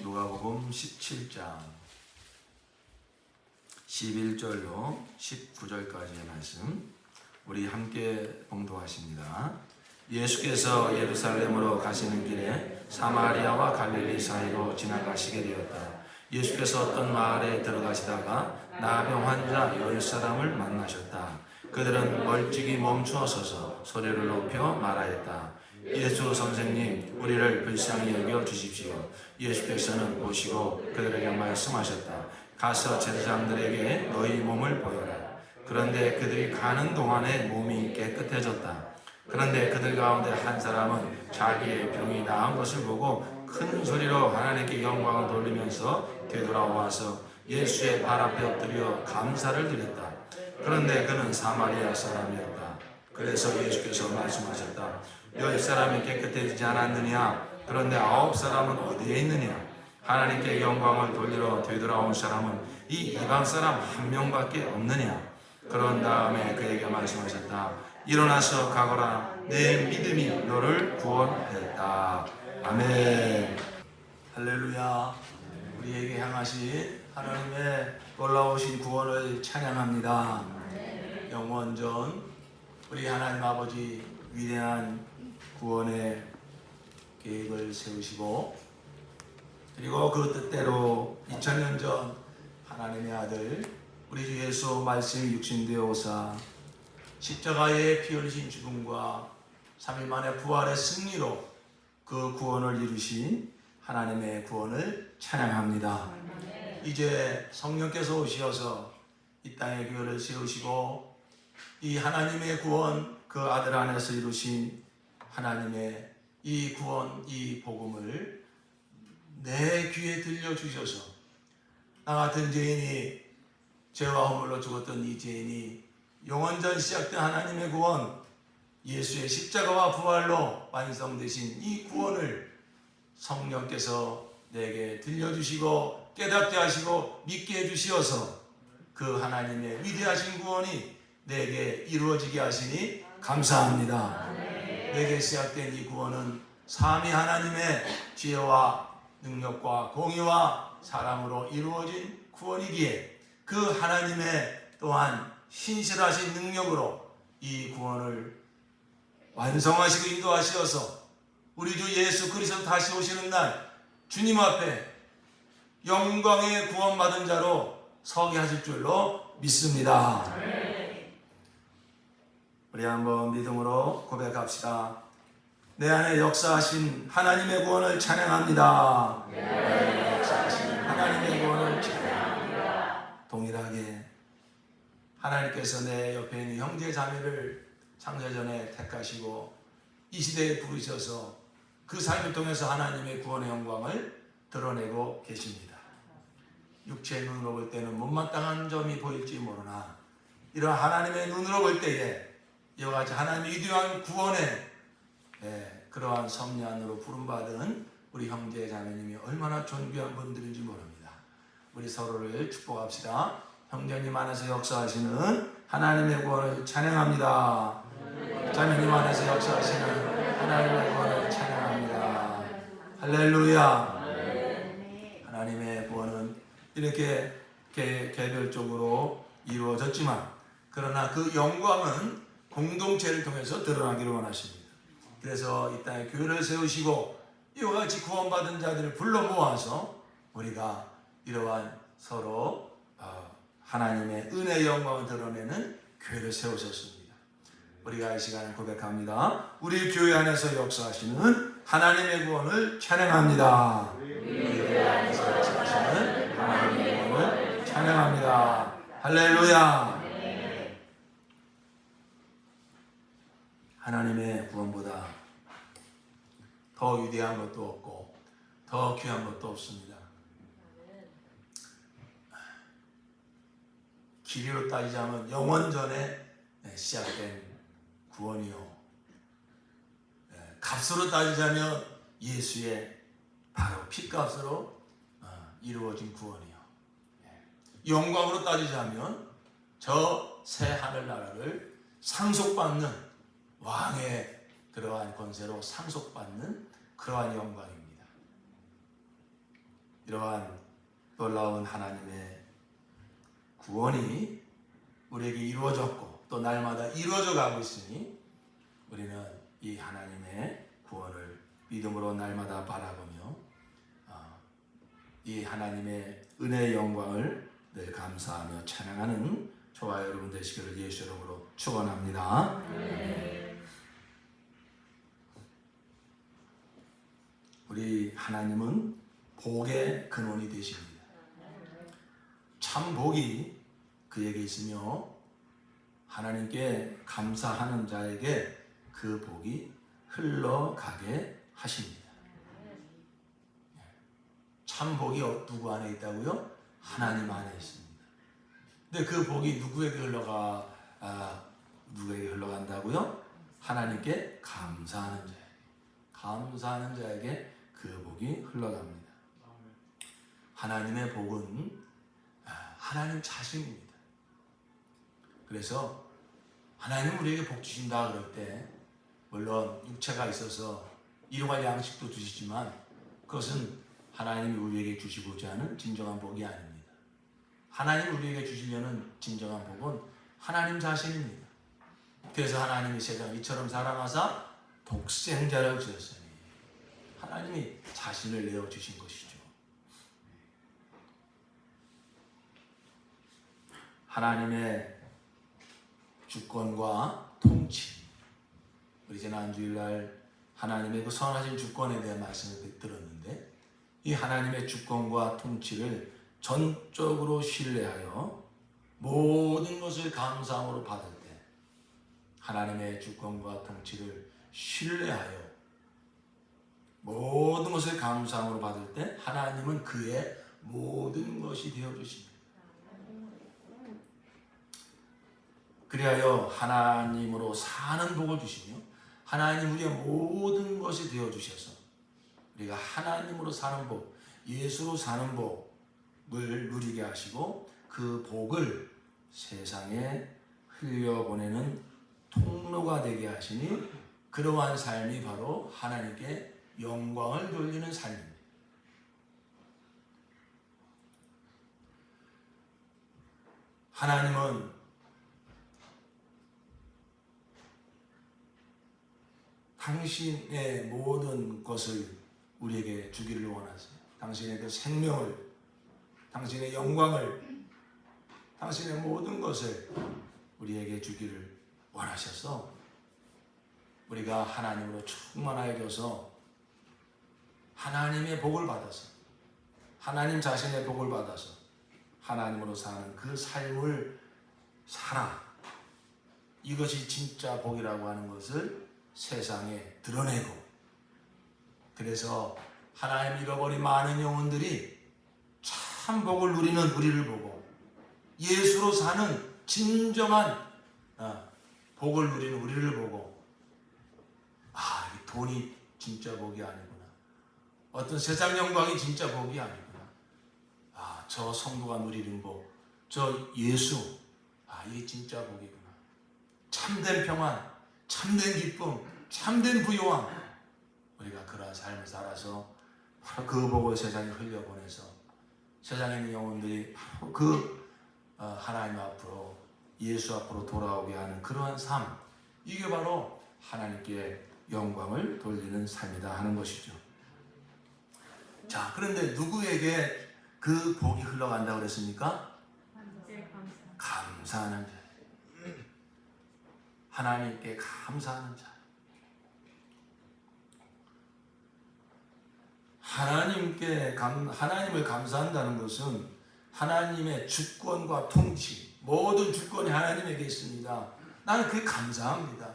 누가복음 17장 11절로 19절까지의 말씀 우리 함께 봉독하십니다. 예수께서 예루살렘으로 가시는 길에 사마리아와 갈릴리 사이로 지나가시게 되었다. 예수께서 어떤 마을에 들어가시다가 나병 환자 10사람을 만나셨다. 그들은 멀찍이 멈추어 서서 소리를 높여 말하였다. 예수 선생님, 우리를 불쌍히 여겨 주십시오. 예수께서는 보시고 그들에게 말씀하셨다. 가서 제사장들에게 너희 몸을 보여라. 그런데 그들이 가는 동안에 몸이 깨끗해졌다. 그런데 그들 가운데 한 사람은 자기의 병이 나은 것을 보고 큰 소리로 하나님께 영광을 돌리면서 되돌아와서 예수의 발 앞에 엎드려 감사를 드렸다. 그런데 그는 사마리아 사람이었다. 그래서 예수께서 말씀하셨다. 10사람이 깨끗해지지 않았느냐? 그런데 9사람은 어디에 있느냐? 하나님께 영광을 돌리러 되돌아온 사람은 이 이방 사람 한 명밖에 없느냐? 그런 다음에 그에게 말씀하셨다. 일어나서 가거라. 내 믿음이 너를 구원했다. 아멘. 할렐루야. 우리에게 향하신 하나님의 놀라우신 구원을 찬양합니다. 영원전 우리 하나님 아버지 위대한 구원의 계획을 세우시고 그리고 그 뜻대로 2000년 전 하나님의 아들 우리 주 예수 말씀이 육신되어 오사 십자가의 피 흘리신 죽음과 3일 만에 부활의 승리로 그 구원을 이루신 하나님의 구원을 찬양합니다. 이제 성령께서 오시어서 이 땅의 교회를 세우시고 이 하나님의 구원 그 아들 안에서 이루신 하나님의 이 구원 이 복음을 내 귀에 들려주셔서 나 같은 죄인이 죄와 허물로 죽었던 이 죄인이 영원전 시작된 하나님의 구원 예수의 십자가와 부활로 완성되신 이 구원을 성령께서 내게 들려주시고 깨닫게 하시고 믿게 해주시어서 그 하나님의 위대하신 구원이 내게 이루어지게 하시니 감사합니다. 내게 시작된 이 구원은 삼위 하나님의 지혜와 능력과 공의와 사랑으로 이루어진 구원이기에 그 하나님의 또한 신실하신 능력으로 이 구원을 완성하시고 인도하시어서 우리 주 예수 그리스도 다시 오시는 날 주님 앞에 영광의 구원받은 자로 서게 하실 줄로 믿습니다. 우리 한번 믿음으로 고백합시다. 내 안에 역사하신 하나님의 구원을 찬양합니다. 내 안에 역사하신 하나님의 구원을 찬양합니다. 동일하게 하나님께서 내 옆에 있는 형제 자매를 창세전에 택하시고 이 시대에 부르셔서 그 삶을 통해서 하나님의 구원의 영광을 드러내고 계십니다. 육체의 눈으로 볼 때는 못마땅한 점이 보일지 모르나 이런 하나님의 눈으로 볼 때에 이와 같이 하나님의 위대한 구원의 그러한 섭리안으로 부름받은 우리 형제 자매님이 얼마나 존귀한 분들인지 모릅니다. 우리 서로를 축복합시다. 형제님 안에서 역사하시는 하나님의 구원을 찬양합니다. 자매님 안에서 역사하시는 하나님의 구원을 찬양합니다. 할렐루야. 하나님의 구원은 이렇게 개별적으로 이루어졌지만 그러나 그 영광은 공동체를 통해서 드러나기를 원하십니다. 그래서 이 땅에 교회를 세우시고 이와 같이 구원받은 자들을 불러 모아서 우리가 이러한 서로 하나님의 은혜의 영광을 드러내는 교회를 세우셨습니다. 우리가 이 시간에 고백합니다. 우리 교회 안에서 역사하시는 하나님의 구원을 찬양합니다. 우리 교회 안에서 역사하시는 하나님의 구원을 찬양합니다. 할렐루야. 하나님의 구원보다 더 위대한 것도 없고 더 귀한 것도 없습니다. 길이로 따지자면 영원전에 시작된 구원이요, 값으로 따지자면 예수의 바로 피값으로 이루어진 구원이요, 영광으로 따지자면 저 새 하늘나라를 상속받는 왕의 그러한 권세로 상속받는 그러한 영광입니다. 이러한 놀라운 하나님의 구원이 우리에게 이루어졌고 또 날마다 이루어져 가고 있으니 우리는 이 하나님의 구원을 믿음으로 날마다 바라보며 이 하나님의 은혜의 영광을 늘 감사하며 찬양하는 저와 여러분 되시기를 예수 이름으로 축원합니다. 우리 하나님은 복의 근원이 되십니다. 참 복이 그에게 있으며 하나님께 감사하는 자에게 그 복이 흘러가게 하십니다. 참 복이 누구 안에 있다고요? 하나님 안에 있습니다. 근데 그 복이 누구에게 흘러간다고요? 하나님께 감사하는 자에게 그 복이 흘러갑니다. 하나님의 복은 하나님 자신입니다. 그래서 하나님은 우리에게 복 주신다 그럴 때 물론 육체가 있어서 일용할 양식도 주시지만 그것은 하나님이 우리에게 주시고자 하는 진정한 복이 아닙니다. 하나님이 우리에게 주시려는 진정한 복은 하나님 자신입니다. 그래서 하나님이 세상을 이처럼 사랑하사 독생자를 주셨으니 하나님이 자신을 내어주신 것이죠. 하나님의 주권과 통치. 우리 지난 주일날 하나님의 그 선하신 주권에 대한 말씀을 들었는데 이 하나님의 주권과 통치를 전적으로 신뢰하여 모든 것을 감사함으로 받을 때 하나님의 주권과 통치를 신뢰하여 모든 것을 감사함으로 받을 때 하나님은 그의 모든 것이 되어주십니다. 그리하여 하나님으로 사는 복을 주시며 하나님 우리의 모든 것이 되어주셔서 우리가 하나님으로 사는 복, 예수로 사는 복을 누리게 하시고 그 복을 세상에 흘려보내는 통로가 되게 하시니 그러한 삶이 바로 하나님께 영광을 돌리는 삶입니다. 하나님은 당신의 모든 것을 우리에게 주기를 원하세요. 당신의 그 생명을, 당신의 영광을, 당신의 모든 것을 우리에게 주기를 원하셔서 우리가 하나님으로 충만하여져서 하나님의 복을 받아서 하나님 자신의 복을 받아서 하나님으로 사는 그 삶을 살아. 이것이 진짜 복이라고 하는 것을 세상에 드러내고 그래서 하나님 잃어버린 많은 영혼들이 참 복을 누리는 우리를 보고 예수로 사는 진정한 복을 누리는 우리를 보고 이 돈이 진짜 복이 아니구나. 어떤 세상 영광이 진짜 복이 아니구나. 저 성도가 누리는 복, 저 예수, 이게 진짜 복이구나. 참된 평안, 참된 기쁨, 참된 부요함. 우리가 그러한 삶을 살아서 바로 그 복을 세상에 흘려보내서 세상에 있는 영혼들이 바로 그 하나님 앞으로 예수 앞으로 돌아오게 하는 그러한 삶. 이게 바로 하나님께 영광을 돌리는 삶이다 하는 것이죠. 자, 그런데 누구에게 그 복이 흘러간다고 그랬습니까? 감사하는 자. 하나님께 감사하는 자. 하나님을 감사한다는 것은 하나님의 주권과 통치, 모든 주권이 하나님에게 있습니다. 나는 그게 감사합니다.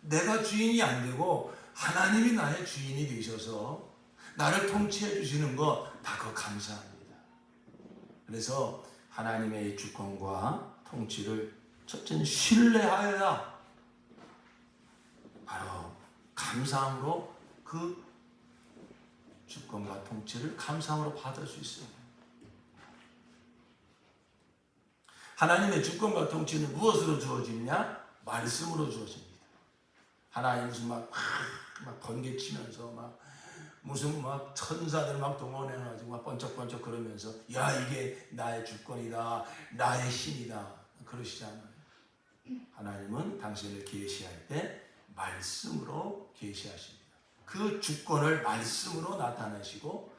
내가 주인이 안 되고 하나님이 나의 주인이 되셔서 나를 통치해 주시는 거 다 그거 감사합니다. 그래서 하나님의 주권과 통치를 첫째는 신뢰하여야 바로 감사함으로 그 주권과 통치를 감사함으로 받을 수 있어요. 하나님의 주권과 통치는 무엇으로 주어지냐? 말씀으로 주어집니다. 하나님 무슨 막 번개치면서 무슨 막 천사들 막 동원해가지고 막 번쩍번쩍 그러면서 야 이게 나의 주권이다, 나의 힘이다 그러시지 않아요. 하나님은 당신을 계시할 때 말씀으로 계시하십니다. 그 주권을 말씀으로 나타내시고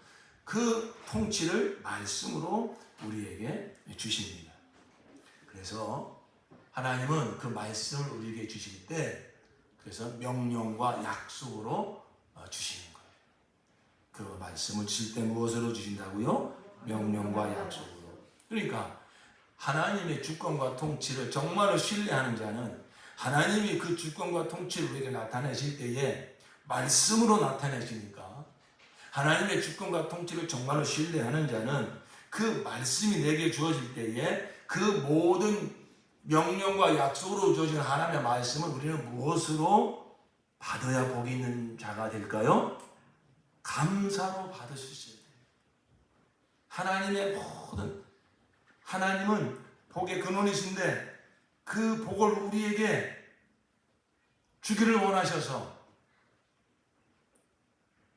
그 통치를 말씀으로 우리에게 주십니다. 그래서 하나님은 그 말씀을 우리에게 주실 때 그래서 명령과 약속으로 주시는 거예요. 그 말씀을 주실 때 무엇으로 주신다고요? 명령과 약속으로. 그러니까 하나님의 주권과 통치를 정말로 신뢰하는 자는 하나님이 그 주권과 통치를 우리에게 나타내실 때에 말씀으로 나타내시니까 하나님의 주권과 통치를 정말로 신뢰하는 자는 그 말씀이 내게 주어질 때에 그 모든 명령과 약속으로 주어진 하나님의 말씀을 우리는 무엇으로 받아야 복이 있는 자가 될까요? 감사로 받을 수 있어야 돼요. 하나님의 모든 하나님은 복의 근원이신데 그 복을 우리에게 주기를 원하셔서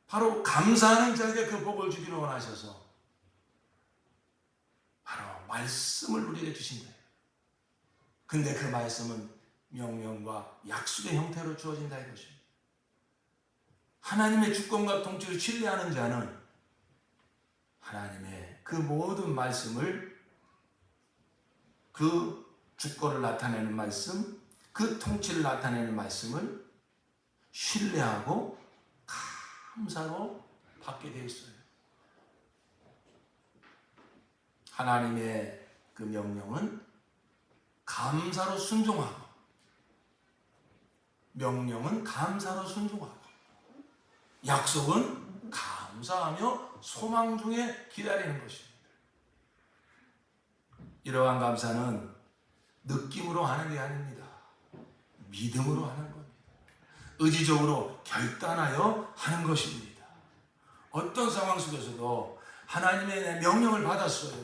바로 감사하는 자에게 그 복을 주기를 원하셔서 바로 말씀을 우리에게 주신 거예요. 근데 그 말씀은 명령과 약속의 형태로 주어진다 이것입니다. 하나님의 주권과 통치를 신뢰하는 자는 하나님의 그 모든 말씀을 그 주권을 나타내는 말씀, 그 통치를 나타내는 말씀을 신뢰하고 감사로 받게 되어 있어요. 하나님의 그 명령은 감사로 순종하고 명령은 감사로 순종하고 약속은 감사하며 소망 중에 기다리는 것입니다. 이러한 감사는 느낌으로 하는 게 아닙니다. 믿음으로 하는 겁니다. 의지적으로 결단하여 하는 것입니다. 어떤 상황 속에서도 하나님의 명령을 받았어요.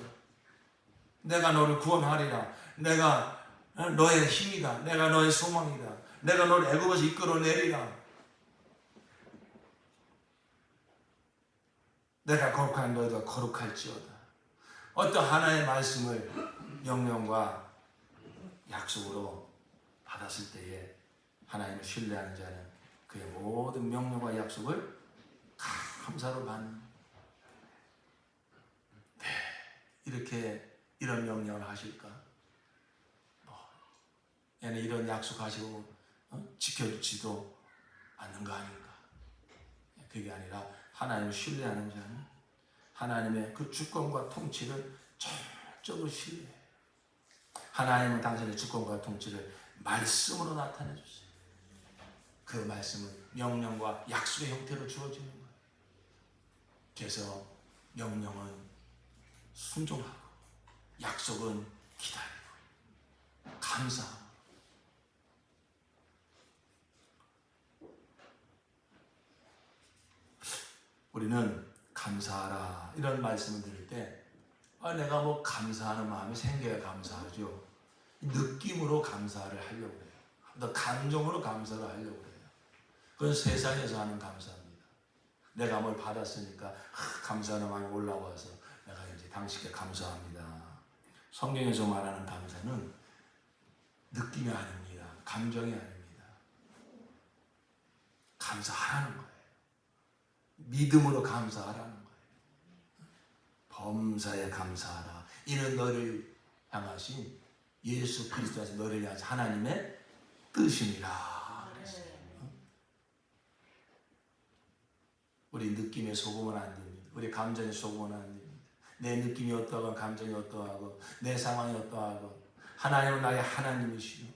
내가 너를 구원하리라. 내가 너의 힘이다. 내가 너의 소망이다. 내가 너를 애굽에서 이끌어내리라. 내가 거룩한 너희가 거룩할지어다. 어떤 하나의 말씀을 명령과 약속으로 받았을 때에 하나님을 신뢰하는 자는 그의 모든 명령과 약속을 감사로 받는. 네, 이렇게 이런 명령을 하실까? 얘는 이런 약속하시고 지켜주지도 않는 거 아닌가? 그게 아니라 하나님을 신뢰하는 자는 하나님의 그 주권과 통치를 철저히 신뢰해요. 하나님은 당신의 주권과 통치를 말씀으로 나타내 주세요. 그 말씀은 명령과 약속의 형태로 주어지는 거예요. 그래서 명령은 순종하고 약속은 기다리고 감사하고. 우리는 감사하라 이런 말씀을 들을 때 내가 뭐 감사하는 마음이 생겨야 감사하죠. 느낌으로 감사를 하려고 해요. 또 감정으로 감사를 하려고 해요. 그건 세상에서 하는 감사입니다. 내가 뭘 받았으니까 감사하는 마음이 올라와서 내가 이제 당신께 감사합니다. 성경에서 말하는 감사는 느낌이 아닙니다. 감정이 아닙니다. 감사하라는 거예요. 믿음으로 감사하라는 거예요. 범사에 감사하라. 이는 너를 향하신 예수 그리스도에서 너를 향하신 하나님의 뜻이니라. 우리 느낌에 속으면 안 됩니다. 우리 감정에 속으면 안 됩니다. 내 느낌이 어떠하고 감정이 어떠하고 내 상황이 어떠하고 하나님은 나의 하나님이시오.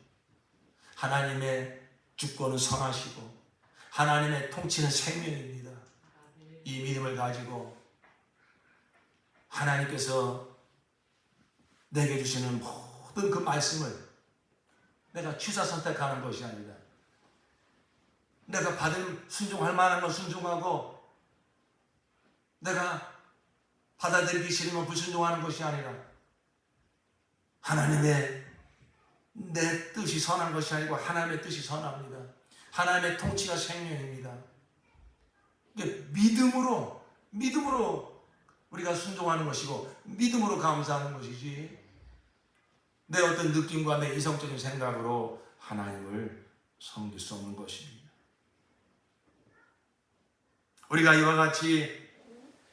하나님의 주권은 선하시고 하나님의 통치는 생명입니다. 이 믿음을 가지고 하나님께서 내게 주시는 모든 그 말씀을 내가 취사 선택하는 것이 아니라 내가 받을 순종할 만한 건 순종하고 내가 받아들이기 싫으면 불순종하는 것이 아니라 하나님의 내 뜻이 선한 것이 아니고 하나님의 뜻이 선합니다. 하나님의 통치가 생명입니다. 믿음으로 우리가 순종하는 것이고 믿음으로 감사하는 것이지, 내 어떤 느낌과 내 이성적인 생각으로 하나님을 섬길 수 없는 것입니다. 우리가 이와 같이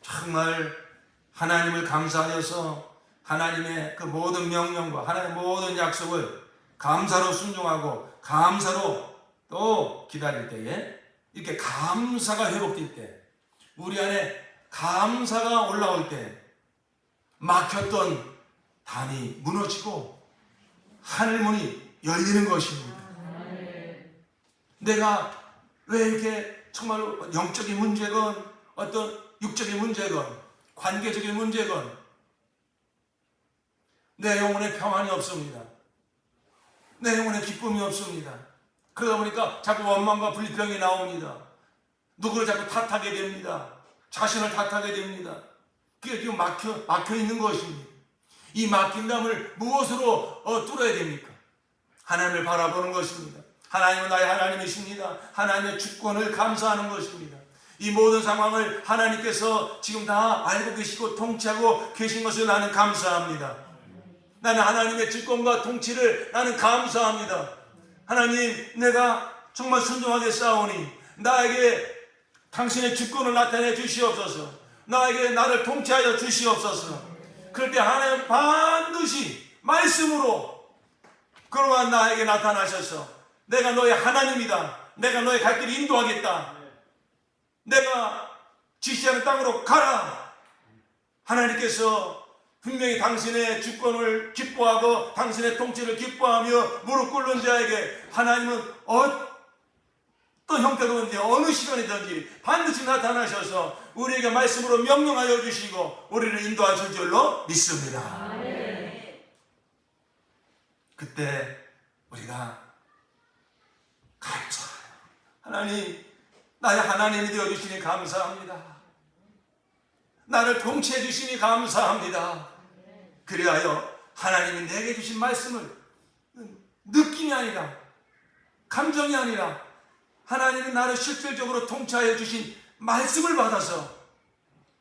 정말 하나님을 감사하여서 하나님의 그 모든 명령과 하나님의 모든 약속을 감사로 순종하고 감사로 또 기다릴 때에, 이렇게 감사가 회복될 때, 우리 안에 감사가 올라올 때 막혔던 담이 무너지고 하늘문이 열리는 것입니다. 내가 왜 이렇게 정말 영적인 문제건 어떤 육적인 문제건 관계적인 문제건 내 영혼에 평안이 없습니다. 내 영혼에 기쁨이 없습니다. 그러다 보니까 자꾸 원망과 불평이 나옵니다. 누구를 자꾸 탓하게 됩니다. 자신을 탓하게 됩니다. 그게 지금 막혀 있는 것입니다. 이 막힌 담을 무엇으로 뚫어야 됩니까? 하나님을 바라보는 것입니다. 하나님은 나의 하나님이십니다. 하나님의 주권을 감사하는 것입니다. 이 모든 상황을 하나님께서 지금 다 알고 계시고 통치하고 계신 것을 나는 감사합니다. 나는 하나님의 주권과 통치를 나는 감사합니다. 하나님, 내가 정말 순종하게 싸우니 나에게 당신의 주권을 나타내 주시옵소서. 나에게 나를 통치하여 주시옵소서. 그럴 때 하나님 반드시 말씀으로 그러한 나에게 나타나셔서 내가 너의 하나님이다, 내가 너의 갈 길을 인도하겠다, 내가 지시하는 땅으로 가라. 하나님께서 분명히 당신의 주권을 기뻐하고 당신의 통치를 기뻐하며 무릎 꿇는 자에게 하나님은 어떤 형태로든지 어느 시간이든지 반드시 나타나셔서 우리에게 말씀으로 명령하여 주시고 우리를 인도하실 줄로 믿습니다. 그때 우리가 감사해요. 하나님, 나의 하나님이 되어주시니 감사합니다. 나를 통치해 주시니 감사합니다. 그리하여 하나님이 내게 주신 말씀을 느낌이 아니라 감정이 아니라 하나님이 나를 실질적으로 통치하여 주신 말씀을 받아서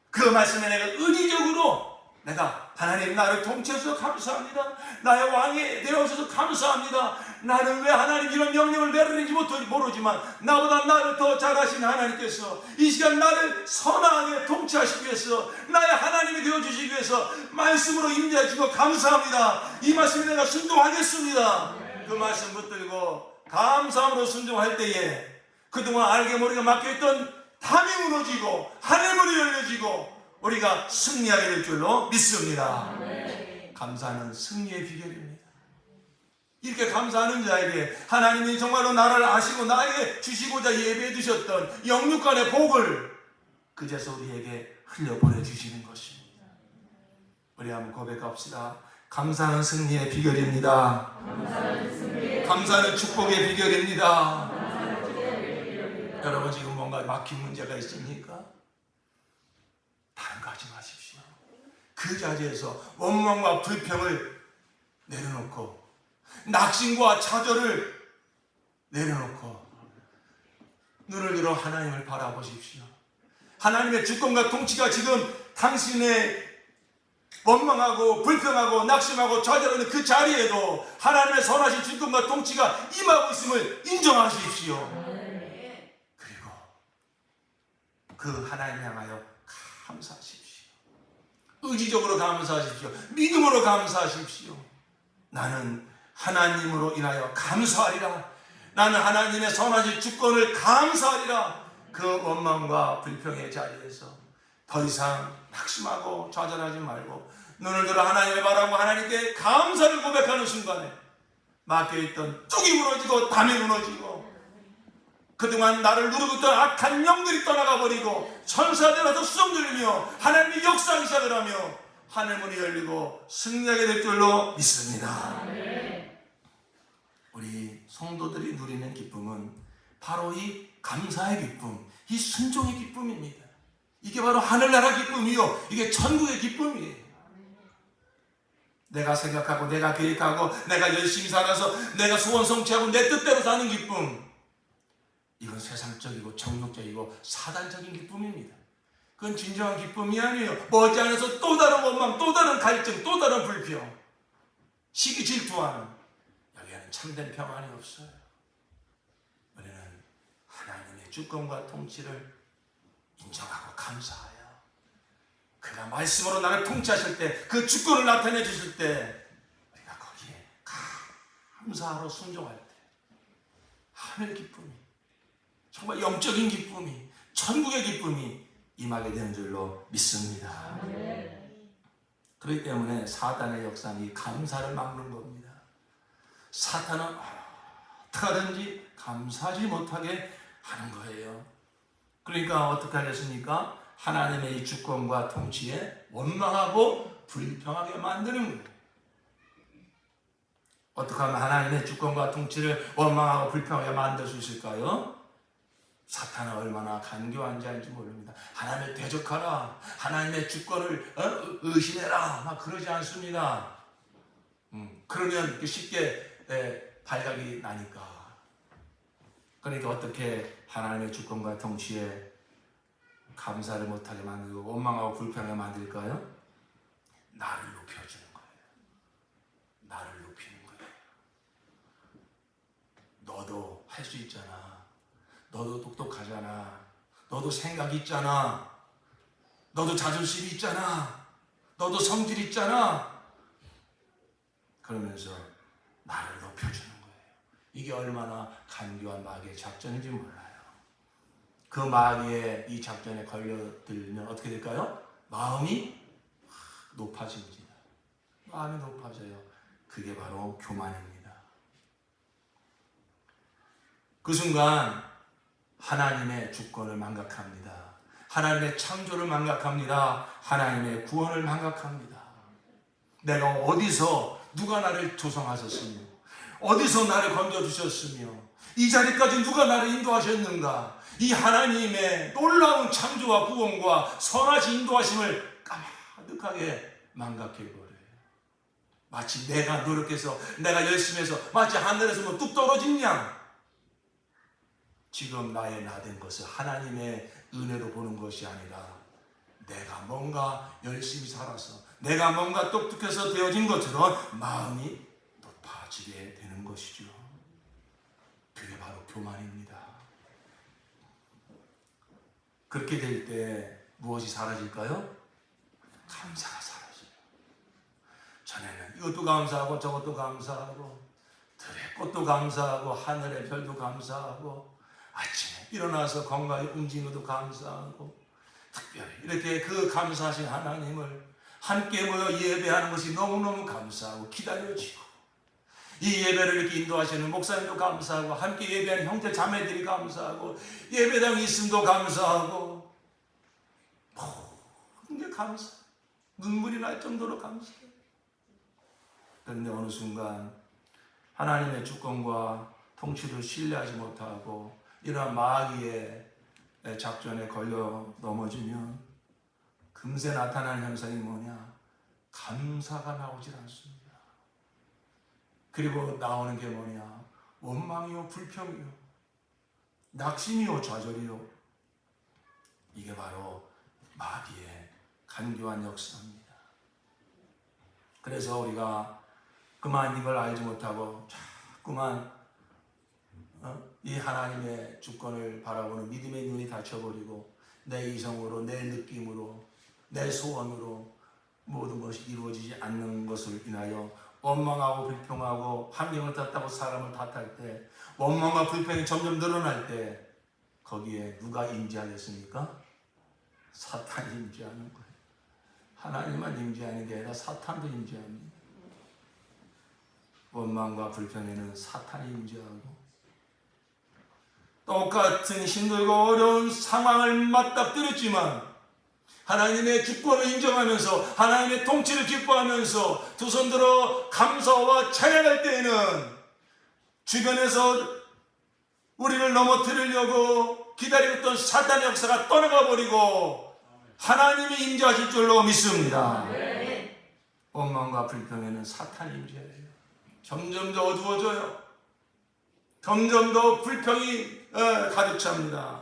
그 말씀에 내가 의리적으로 내가 하나님 나를 통치해서 감사합니다. 나의 왕이 되어주셔서 감사합니다. 나는 왜 하나님 이런 명령을 내리는지 모르지만 나보다 나를 더 잘하신 하나님께서 이 시간 나를 선하게 통치하시기 위해서 나의 하나님이 되어주시기 위해서 말씀으로 임재해 주고 감사합니다. 이 말씀에 내가 순종하겠습니다. 그 말씀 붙들고 감사함으로 순종할 때에 그동안 알게 모르게 막혀있던 담이 무너지고 하늘문이 열려지고 우리가 승리하게 될 줄로 믿습니다. 감사는 승리의 비결입니다. 이렇게 감사하는 자에게 하나님이 정말로 나를 아시고 나에게 주시고자 예배해 주셨던 영육간의 복을 그제서 우리에게 흘려보내 주시는 것입니다. 우리 한번 고백합시다. 감사는 승리의 비결입니다. 감사는 축복의 비결입니다. 여러분, 지금 뭔가 막힌 문제가 있습니까? 다른 거 하지 마십시오. 그 자리에서 원망과 불평을 내려놓고 낙심과 좌절을 내려놓고 눈을 들어 하나님을 바라보십시오. 하나님의 주권과 통치가 지금 당신의 원망하고 불평하고 낙심하고 좌절하는 그 자리에도 하나님의 선하신 주권과 통치가 임하고 있음을 인정하십시오. 그리고 그 하나님 향하여 감사하십시오. 의지적으로 감사하십시오. 믿음으로 감사하십시오. 나는 하나님으로 인하여 감사하리라. 나는 하나님의 선하신 주권을 감사하리라. 그 원망과 불평의 자리에서 더 이상 낙심하고 좌절하지 말고 눈을 들어 하나님을 바라고 하나님께 감사를 고백하는 순간에 막혀있던 뚝이 무너지고 담이 무너지고 그동안 나를 누르고 있던 악한 영들이 떠나가 버리고 천사들한테 수정 들리며 하나님이 역사하기 시작을 하며 하늘문이 열리고 승리하게 될 줄로 믿습니다. 우리 성도들이 누리는 기쁨은 바로 이 감사의 기쁨, 이 순종의 기쁨입니다. 이게 바로 하늘나라 기쁨이요, 이게 천국의 기쁨이에요. 내가 생각하고 내가 계획하고 내가 열심히 살아서 내가 소원 성취하고 내 뜻대로 사는 기쁨, 이건 세상적이고 정욕적이고 사단적인 기쁨입니다. 그건 진정한 기쁨이 아니에요. 머지않아서 또 다른 원망, 또 다른 갈증, 또 다른 불평, 시기 질투하는, 여기에는 참된 평안이 없어요. 우리는 하나님의 주권과 통치를 인정하고 감사하여 그가 말씀으로 나를 통치하실 때, 그 주권을 나타내 주실 때 우리가 거기에 감사하러 순종할 때 하늘 기쁨이, 정말 영적인 기쁨이, 천국의 기쁨이 임하게 되는 줄로 믿습니다. 그렇기 때문에 사단의 역사는 이 감사를 막는 겁니다. 사탄은 어떻게든지 감사하지 못하게 하는 거예요. 그러니까 어떻게 하겠습니까? 하나님의 이 주권과 통치에 원망하고 불평하게 만드는 거예요. 어떻게 하면 하나님의 주권과 통치를 원망하고 불평하게 만들 수 있을까요? 사탄은 얼마나 간교한 자인지 모릅니다. 하나님을 대적하라, 하나님의 주권을 의심해라, 막 그러지 않습니다. 그러면 쉽게 발각이 나니까. 그러니까 어떻게 하나님의 주권과 통치에 감사를 못하게 만들고 원망하고 불평하게 만들까요? 나를 높여주는 거예요. 나를 높이는 거예요. 너도 할 수 있잖아. 너도 똑똑하잖아. 너도 생각 있잖아. 너도 자존심 있잖아. 너도 성질 있잖아. 그러면서 나를 높여주는 거예요. 이게 얼마나 간교한 마귀의 작전인지 몰라요. 그 마귀의 이 작전에 걸려들면 어떻게 될까요? 마음이 높아집니다. 마음이 높아져요. 그게 바로 교만입니다. 그 순간 하나님의 주권을 망각합니다. 하나님의 창조를 망각합니다. 하나님의 구원을 망각합니다. 내가 어디서 누가 나를 조성하셨으며 어디서 나를 건져주셨으며 이 자리까지 누가 나를 인도하셨는가, 이 하나님의 놀라운 창조와 구원과 선하신 인도하심을 까마득하게 망각해버려요. 마치 내가 노력해서 내가 열심히 해서 마치 하늘에서 뭐 뚝 떨어진 양, 지금 나의 나된 것을 하나님의 은혜로 보는 것이 아니라 내가 뭔가 열심히 살아서 내가 뭔가 똑똑해서 되어진 것처럼 마음이 높아지게 되는 것이죠. 그게 바로 교만입니다. 그렇게 될 때 무엇이 사라질까요? 감사가 사라져요. 전에는 이것도 감사하고 저것도 감사하고 들의 꽃도 감사하고 하늘의 별도 감사하고 아침에 일어나서 건강히 움직이는 것도 감사하고 특별히 이렇게 그 감사하신 하나님을 함께 모여 예배하는 것이 너무너무 감사하고 기다려지고, 이 예배를 이렇게 인도하시는 목사님도 감사하고 함께 예배하는 형제 자매들이 감사하고 예배당이 있음도 감사하고 모든 게 감사, 눈물이 날 정도로 감사해요. 그런데 어느 순간 하나님의 주권과 통치를 신뢰하지 못하고 이러한 마귀의 작전에 걸려 넘어지면 금세 나타나는 현상이 뭐냐? 감사가 나오질 않습니다. 그리고 나오는 게 뭐냐? 원망이요, 불평이요, 낙심이요, 좌절이요. 이게 바로 마귀의 간교한 역사입니다. 그래서 우리가 그만 이걸 알지 못하고 자꾸만 이 하나님의 주권을 바라보는 믿음의 눈이 닫혀버리고 내 이성으로, 내 느낌으로, 내 소원으로 모든 것이 이루어지지 않는 것을 인하여 원망하고 불평하고 환경을 탓하고 사람을 탓할 때, 원망과 불평이 점점 늘어날 때 거기에 누가 임재하겠습니까? 사탄이 임재하는 거예요. 하나님만 임재하는 게 아니라 사탄도 임재합니다. 원망과 불평에는 사탄이 임재하고 똑같은 힘들고 어려운 상황을 맞닥뜨렸지만 하나님의 주권을 인정하면서 하나님의 통치를 기뻐하면서 두 손 들어 감사와 찬양할 때에는 주변에서 우리를 넘어뜨리려고 기다리고 있던 사단의 역사가 떠나가 버리고 하나님이 임재하실 줄로 믿습니다. 원망과 불평에는 사탄이 임재해요. 점점 더 어두워져요. 점점 더 불평이 가득 찹니다.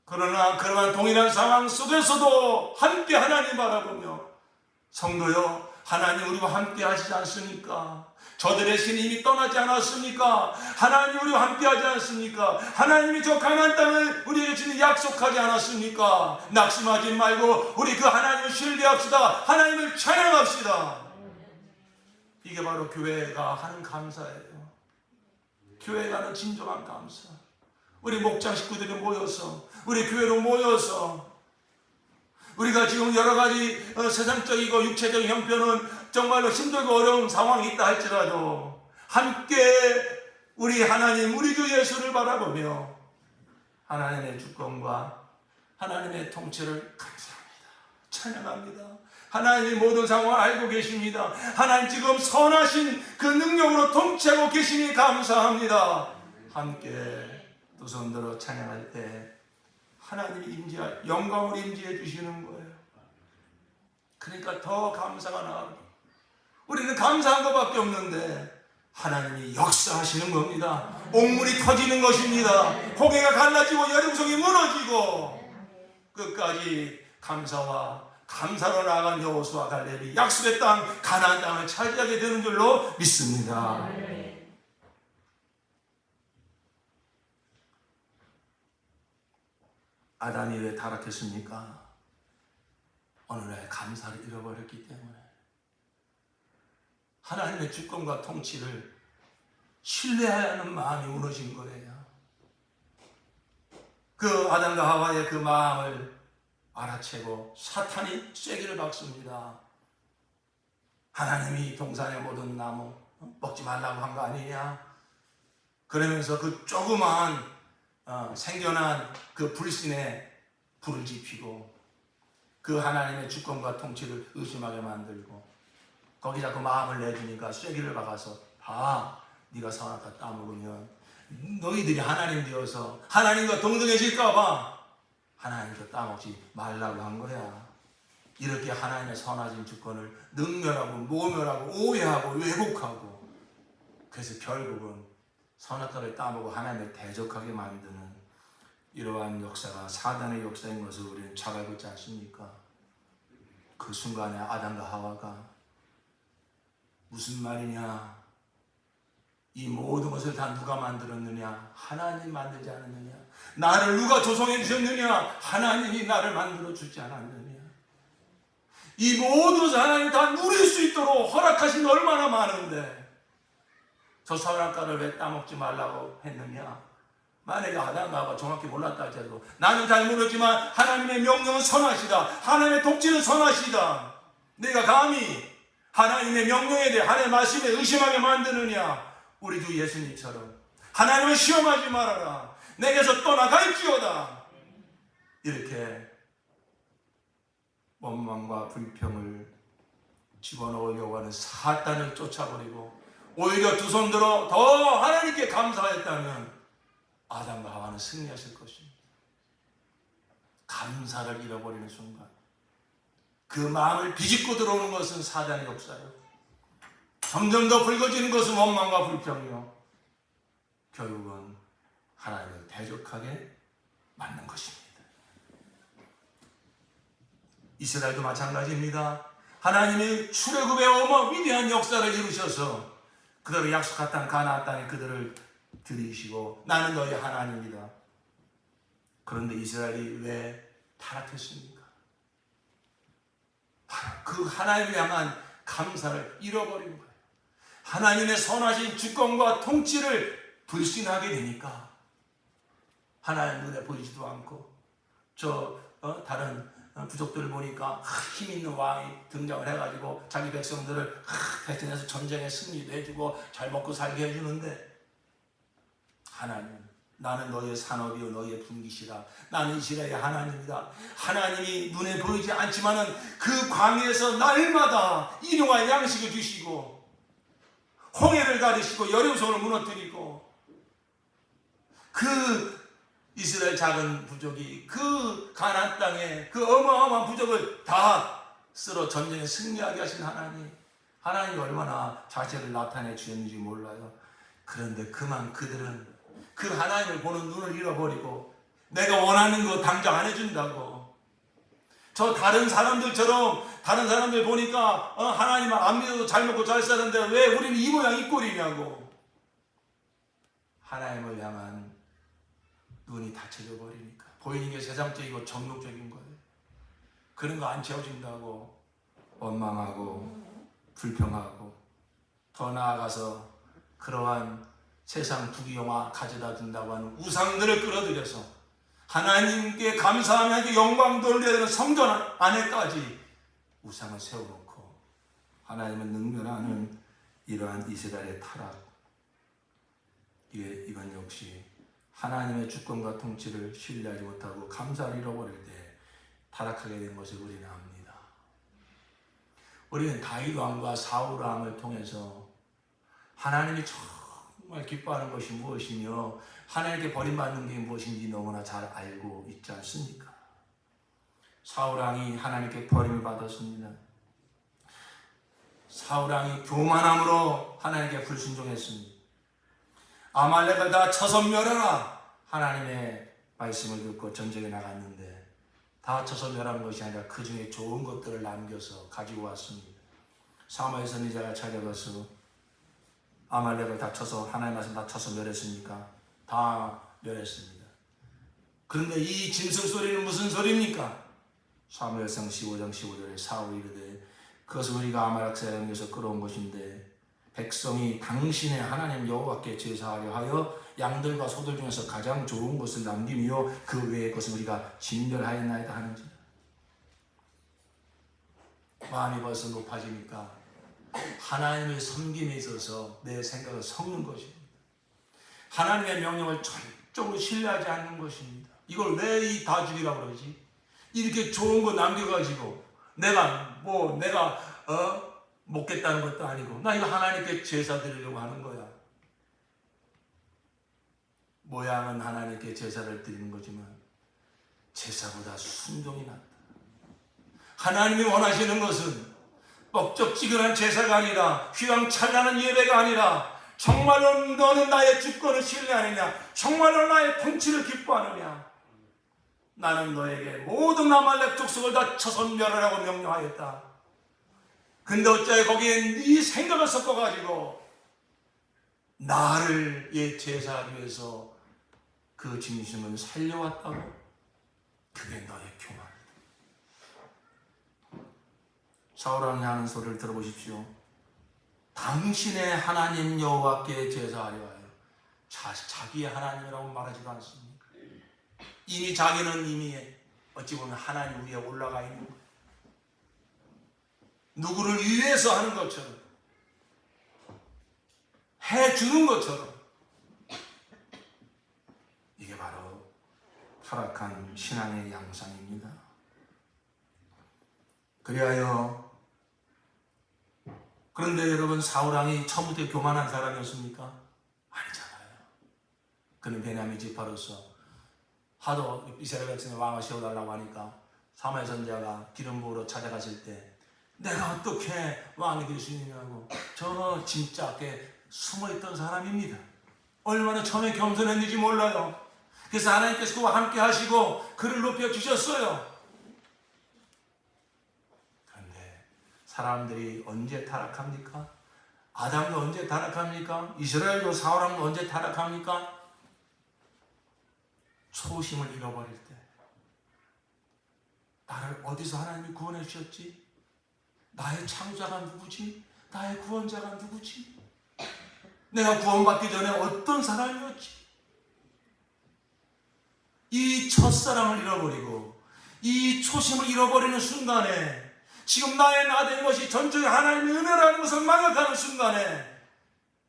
그러나 그러한 동일한 상황 속에서도 함께 하나님 바라보며, 성도여, 하나님 우리와 함께 하시지 않습니까? 저들의 신이 이미 떠나지 않았습니까? 하나님 우리와 함께 하지 않습니까? 하나님이 저 가나안 땅을 우리에게 주는 약속하지 않았습니까? 낙심하지 말고 우리 그 하나님을 신뢰합시다. 하나님을 찬양합시다. 이게 바로 교회가 하는 감사예요. 교회가 하는 진정한 감사. 우리 목장 식구들이 모여서, 우리 교회로 모여서, 우리가 지금 여러 가지 세상적이고 육체적인 형편은 정말로 힘들고 어려운 상황이 있다 할지라도 함께 우리 하나님, 우리 주 예수를 바라보며 하나님의 주권과 하나님의 통치를 감사합니다. 찬양합니다. 하나님이 모든 상황을 알고 계십니다. 하나님 지금 선하신 그 능력으로 통치하고 계시니 감사합니다. 함께 두 손 들어 찬양할 때 하나님이 영광을 임재해 주시는 거예요. 그러니까 더 감사가 나고, 우리는 감사한 것밖에 없는데 하나님이 역사하시는 겁니다. 옥문이 터지는 것입니다. 홍해가 갈라지고 여림성이 무너지고 끝까지 감사로 나아간 여호수아 갈렙이 약속의 땅 가나안 땅을 차지하게 되는 줄로 믿습니다. 아담이 왜 타락했습니까? 어느 날 감사를 잃어버렸기 때문에. 하나님의 주권과 통치를 신뢰해야 하는 마음이 무너진 거예요. 그 아담과 하와의 그 마음을 알아채고 사탄이 쐐기를 박습니다. 하나님이 동산의 모든 나무 먹지 말라고 한 거 아니냐? 그러면서 그 조그마한 생겨난 그 불신에 불을 지피고 그 하나님의 주권과 통치를 의심하게 만들고, 거기 자꾸 마음을 내주니까 쐐기를 박아서, 네가 선악과 따먹으면 너희들이 하나님 되어서 하나님과 동등해질까봐 하나님도 따먹지 말라고 한 거야. 이렇게 하나님의 선하신 주권을 능멸하고 모멸하고 오해하고 왜곡하고, 그래서 결국은 선악과를 따먹고 하나님을 대적하게 만드는 이러한 역사가 사단의 역사인 것을 우리는 잘 알고 있지 않습니까? 그 순간에 아담과 하와가 무슨 말이냐, 이 모든 것을 다 누가 만들었느냐? 하나님 만들지 않았느냐? 나를 누가 조성해 주셨느냐? 하나님이 나를 만들어 주지 않았느냐? 이 모든 것을 하나님이 다 누릴 수 있도록 허락하신 게 얼마나 많은데 저 선악과를 왜 따먹지 말라고 했느냐? 만약에 아담과 하와가 정확히 몰랐다 할지라도, 나는 잘 모르지만 하나님의 명령은 선하시다. 하나님의 통치는 선하시다. 내가 감히 하나님의 명령에 대해 하나님의 말씀에 의심하게 만드느냐? 우리 주 예수님처럼 하나님을 시험하지 말아라. 내게서 떠나갈지어다. 이렇게 원망과 불평을 집어넣으려고 하는 사단을 쫓아버리고 오히려 두 손 들어 더 하나님께 감사했다면 아담과 하와는 승리하실 것입니다. 감사를 잃어버리는 순간 그 마음을 비집고 들어오는 것은 사단의 역사요. 점점 더 붉어지는 것은 원망과 불평이요. 결국은 하나님을 대적하게 만든 것입니다. 이스라엘도 마찬가지입니다. 하나님이 출애굽의 위대한 역사를 이루셔서 그들을 약속한 땅 가나안 땅에 그들을 들이시고 나는 너희 하나님이다. 그런데 이스라엘이 왜 타락했습니까? 그 하나님을 향한 감사를 잃어버린 거예요. 하나님의 선하신 주권과 통치를 불신하게 되니까 하나님 눈에 보이지도 않고 다른 부족들을 보니까 힘 있는 왕이 등장을 해가지고 자기 백성들을 대전에서 전쟁에 승리도 해주고 잘 먹고 살게 해주는데, 하나님, 나는 너의 산업이요 너의 분깃이라. 나는 이스라엘의 하나님이다. 하나님이 눈에 보이지 않지만은 그 광야에서 날마다 일용할 양식을 주시고 홍해를 가르시고 여림성을 무너뜨리고, 그 이스라엘 작은 부족이 그 가나안 땅에 그 어마어마한 부족을 다 쓸어 전쟁에 승리하게 하신 하나님이 얼마나 자체를 나타내 주셨는지 몰라요. 그런데 그만 그들은 그 하나님을 보는 눈을 잃어버리고 내가 원하는 거 당장 안 해준다고. 저 다른 사람들처럼 다른 사람들 보니까 하나님 안 믿어도 잘 먹고 잘 사는데 왜 우리는 이 모양 이 꼴이냐고. 하나님을 향한 눈이 닫혀져 버리니까 보이는 게 세상적이고 정욕적인 거예요. 그런 거 안 채워진다고 원망하고 불평하고, 더 나아가서 그러한 세상 부귀영화 가져다 준다고 하는 우상들을 끌어들여서 하나님께 감사하며 영광 돌려야 되는 성전 안에까지 우상을 세워놓고 하나님을 능멸하는 이러한 이스라엘의 타락, 이건 역시 하나님의 주권과 통치를 신뢰하지 못하고 감사를 잃어버릴 때 타락하게 된 것을 우리는 압니다. 우리는 다윗 왕과 사울 왕을 통해서 하나님이 정말 기뻐하는 것이 무엇이며 하나님께 버림받는 게 무엇인지 너무나 잘 알고 있지 않습니까? 사울 왕이 하나님께 버림을 받았습니다. 사울 왕이 교만함으로 하나님께 불순종했습니다. 아말렉을 다 쳐서 멸하라, 하나님의 말씀을 듣고 전쟁에 나갔는데 다 쳐서 멸한 것이 아니라 그 중에 좋은 것들을 남겨서 가지고 왔습니다. 사무엘 선지자가 찾아가서 아말렉을 다 쳐서, 하나님 말씀 다 쳐서 멸했습니까? 다 멸했습니다. 그런데 이 짐승 소리는 무슨 소리입니까? 사무엘상 15장 15절에 사울이 이르되 그것은 우리가 아말렉 사람에게서 끌어온 것인데 백성이 당신의 하나님 여호와께 제사하려 하여 양들과 소들 중에서 가장 좋은 것을 남기며 그 외의 것은 우리가 진멸하였나이다 하는지라. 마음이 벌써 높아지니까 하나님의 섬김에 있어서 내 생각을 섞는 것입니다. 하나님의 명령을 절대로 신뢰하지 않는 것입니다. 이걸 왜 이 다죽이라고 그러지? 이렇게 좋은 거 남겨가지고 내가 먹겠다는 것도 아니고 나 이거 하나님께 제사 드리려고 하는 거야. 모양은 하나님께 제사를 드리는 거지만 제사보다 순종이 낫다. 하나님이 원하시는 것은 뻑적지근한 제사가 아니라 휘황찬란한 예배가 아니라 정말로 너는 나의 주권을 신뢰하느냐, 정말로 나의 통치를 기뻐하느냐. 나는 너에게 모든 아말렉 족속을 다 쳐서 멸하라고 명령하였다. 근데 어째 거기에 네 생각을 섞어가지고 나를 제사하기 위해서 그 짐승을 살려왔다고? 그게 너의 교만이다. 사울 왕이 하는 소리를 들어보십시오. 당신의 하나님 여호와께 제사하려 하여 자기의 하나님이라고 말하지도 않습니까? 이미 자기는 이미 어찌 보면 하나님 위에 올라가 있는 거예요. 누구를 위해서 하는 것처럼, 해주는 것처럼. 이게 바로 타락한 신앙의 양상입니다. 그런데 여러분, 사울왕이 처음부터 교만한 사람이었습니까? 아니잖아요. 그는 베냐민 지파로서 하도 이스라엘 백성의 왕을 세워달라고 하니까 사무엘 선지자가 기름 부으러 찾아갔을 때 내가 어떻게 왕이 될 수 있느냐고 저 진짜게 숨어있던 사람입니다. 얼마나 처음에 겸손했는지 몰라요. 그래서 하나님께서 그와 함께 하시고 그를 높여주셨어요. 그런데 사람들이 언제 타락합니까? 아담도 언제 타락합니까? 이스라엘도 사울왕도 언제 타락합니까? 초심을 잃어버릴 때. 나를 어디서 하나님이 구원해 주셨지? 나의 창조자가 누구지? 나의 구원자가 누구지? 내가 구원받기 전에 어떤 사람이었지? 이 첫사랑을 잃어버리고 이 초심을 잃어버리는 순간에 지금 나의 나 된 것이 전적인 하나님의 은혜라는 것을 망각하는 순간에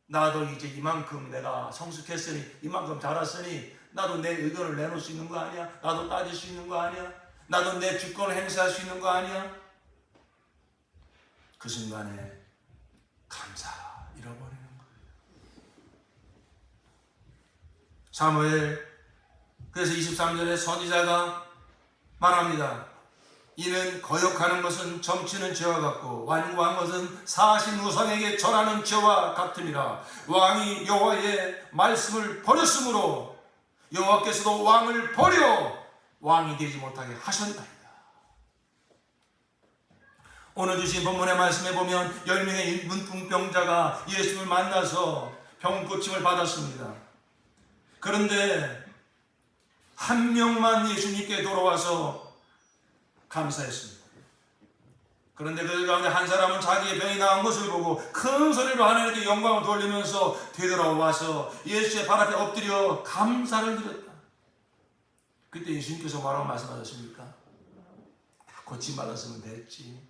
나도 이제 이만큼 내가 성숙했으니 이만큼 자랐으니 나도 내 의견을 내놓을 수 있는 거 아니야? 나도 따질 수 있는 거 아니야? 나도 내 주권을 행사할 수 있는 거 아니야? 그 순간에 감사 잃어버리는 거예요. 사무엘 그래서 23절에 선지자가 말합니다. 이는 거역하는 것은 점치는 죄와 같고 완고한 것은 사신 우상에게 절하는 죄와 같음이라. 왕이 여호와의 말씀을 버렸으므로 여호와께서도 왕을 버려 왕이 되지 못하게 하셨나이다. 오늘 주신 본문의 말씀에 보면 10명의 문둥병자가 예수를 만나서 병 고침을 받았습니다. 그런데 한 명만 예수님께 돌아와서 감사했습니다. 그런데 그 가운데 한 사람은 자기의 병이 나은 것을 보고 큰 소리로 하나님께 영광을 돌리면서 되돌아와서 예수의 발 앞에 엎드려 감사를 드렸다. 그때 예수님께서 뭐라고 말씀하셨습니까? 다 고침받았으면 됐지.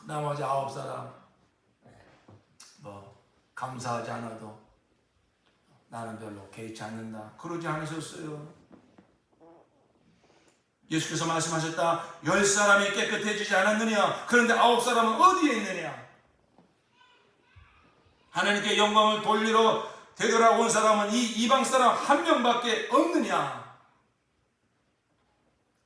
나머지 9사람 감사하지 않아도 나는 별로 개의치 않는다. 그러지 않으셨어요. 예수께서 말씀하셨다. 10사람이 깨끗해지지 않았느냐? 그런데 9사람은 어디에 있느냐? 하나님께 영광을 돌리러 되돌아온 사람은 이 이방 사람 한 명밖에 없느냐?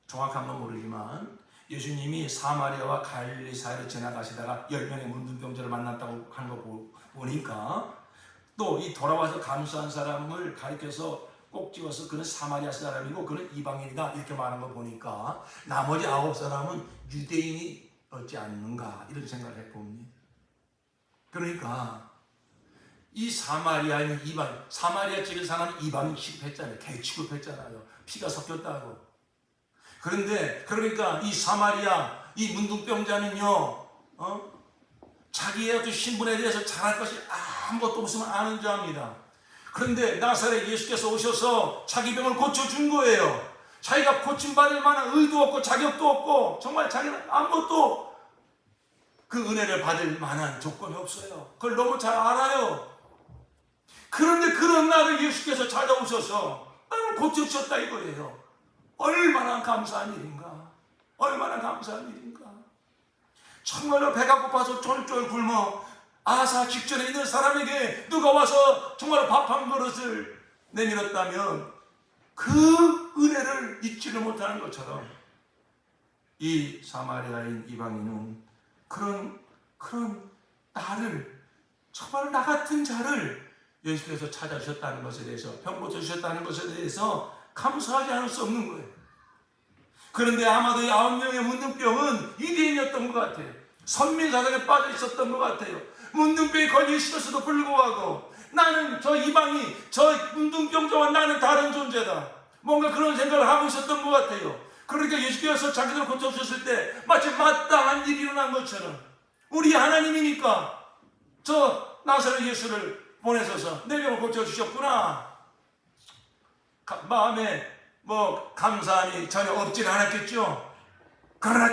정확한 건 모르지만 예수님이 사마리아와 갈릴리 사이를 지나가시다가 10명의 문둥병자를 만났다고 하는 거 보니까 또 이 돌아와서 감사한 사람을 가리켜서 꼭 찍어서 그는 사마리아 사람이고 그는 이방인이다 이렇게 말한 거 보니까 나머지 9사람은 유대인이 없지 않는가 이런 생각을 해봅니다. 그러니까 이 사마리아인 이방, 사마리아 찍은 사람은 이방인 취급했잖아요. 개 취급했잖아요. 피가 섞였다고. 그런데 그러니까 이 사마리아 이 문둥병자는요 자기의 어떤 신분에 대해서 잘할 것이 아무것도 없으면 아는 자입니다. 그런데 나사렛 예수께서 오셔서 자기 병을 고쳐준 거예요. 자기가 고침받을 만한 의도 없고 자격도 없고 정말 자기는 아무것도 그 은혜를 받을 만한 조건이 없어요. 그걸 너무 잘 알아요. 그런데 그런 나를 예수께서 찾아오셔서 나를 고쳐주셨다 이거예요. 얼마나 감사한 일인가. 얼마나 감사한 일인가. 정말로 배가 고파서 쫄쫄 굶어 아사 직전에 있는 사람에게 누가 와서 정말 밥 한 그릇을 내밀었다면 그 은혜를 잊지를 못하는 것처럼 이 사마리아인 이방인은 그런 나를 정말 나 같은 자를 예수께서 찾아주셨다는 것에 대해서 병 고쳐주셨다는 것에 대해서 감사하지 않을 수 없는 거예요. 그런데 아마도 이 9명의 문둥병은 유대인이었던 것 같아요. 선민사상에 빠져 있었던 것 같아요. 문둥병이 걸려 있었어도 불구하고 나는 저 이방이 저 문둥병자와 나는 다른 존재다. 뭔가 그런 생각을 하고 있었던 것 같아요. 그러니까 예수께서 자기들을 고쳐주셨을 때 마치 마땅한 일이 일어난 것처럼 우리 하나님이니까 저 나사렛 예수를 보내셔서 내 병을 고쳐주셨구나. 마음에 감사함이 전혀 없지는 않았겠죠. 그러나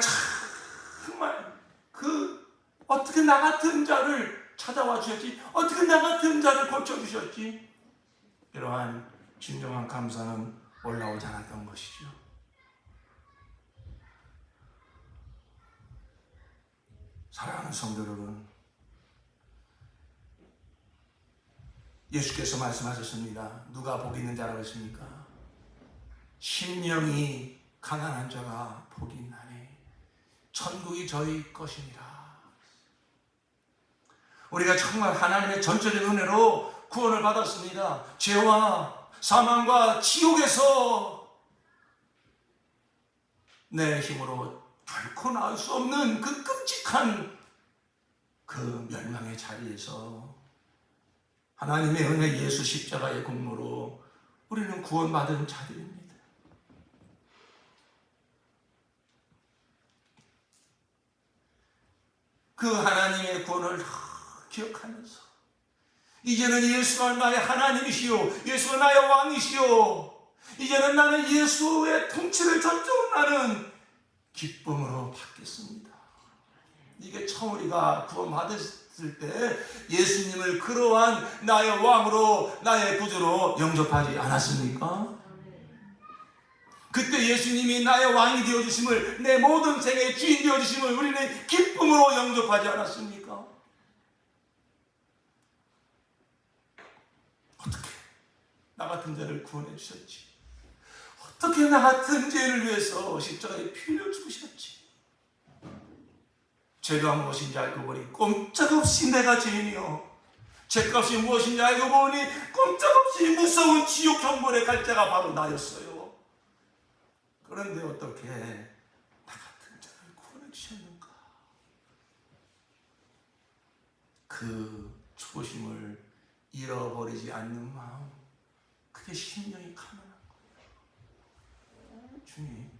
정말 어떻게 나 같은 자를 찾아와 주셨지? 어떻게 나 같은 자를 고쳐주셨지? 이러한 진정한 감사는 올라오지 않았던 것이죠. 사랑하는 성도 여러분, 예수께서 말씀하셨습니다. 누가 복이 있는 자라고 했습니까? 심령이 가난한 자가 복이 있나니 천국이 저희 것이니라. 우리가 정말 하나님의 전적인 은혜로 구원을 받았습니다. 죄와 사망과 지옥에서 내 힘으로 결코 나을 수 없는 그 끔찍한 그 멸망의 자리에서 하나님의 은혜 예수 십자가의 공로로 우리는 구원받은 자들입니다. 그 하나님의 구원을 기억하면서 이제는 예수가 나의 하나님이시오, 예수가 나의 왕이시오, 이제는 나는 예수의 통치를 전적으로 나는 기쁨으로 받겠습니다. 이게 처음 우리가 구원받았을 때 예수님을 그러한 나의 왕으로 나의 구주로 영접하지 않았습니까? 그때 예수님이 나의 왕이 되어주심을, 내 모든 생애의 주인 되어주심을 우리는 기쁨으로 영접하지 않았습니까? 어떻게 나 같은 자를 구원해 주셨지? 어떻게 나 같은 죄인을 위해서 십자가에 피 흘려 죽으셨지? 죄가 무엇인지 알고 보니 꼼짝없이 내가 죄인이요, 죄값이 무엇인지 알고 보니 꼼짝없이 무서운 지옥 형벌에 갈 자가 바로 나였어요. 그런데 어떻게 나 같은 자를 구원해 주셨는가? 그 초심을 잃어버리지 않는 마음, 그게 심령이 가난한 거예요. 주님,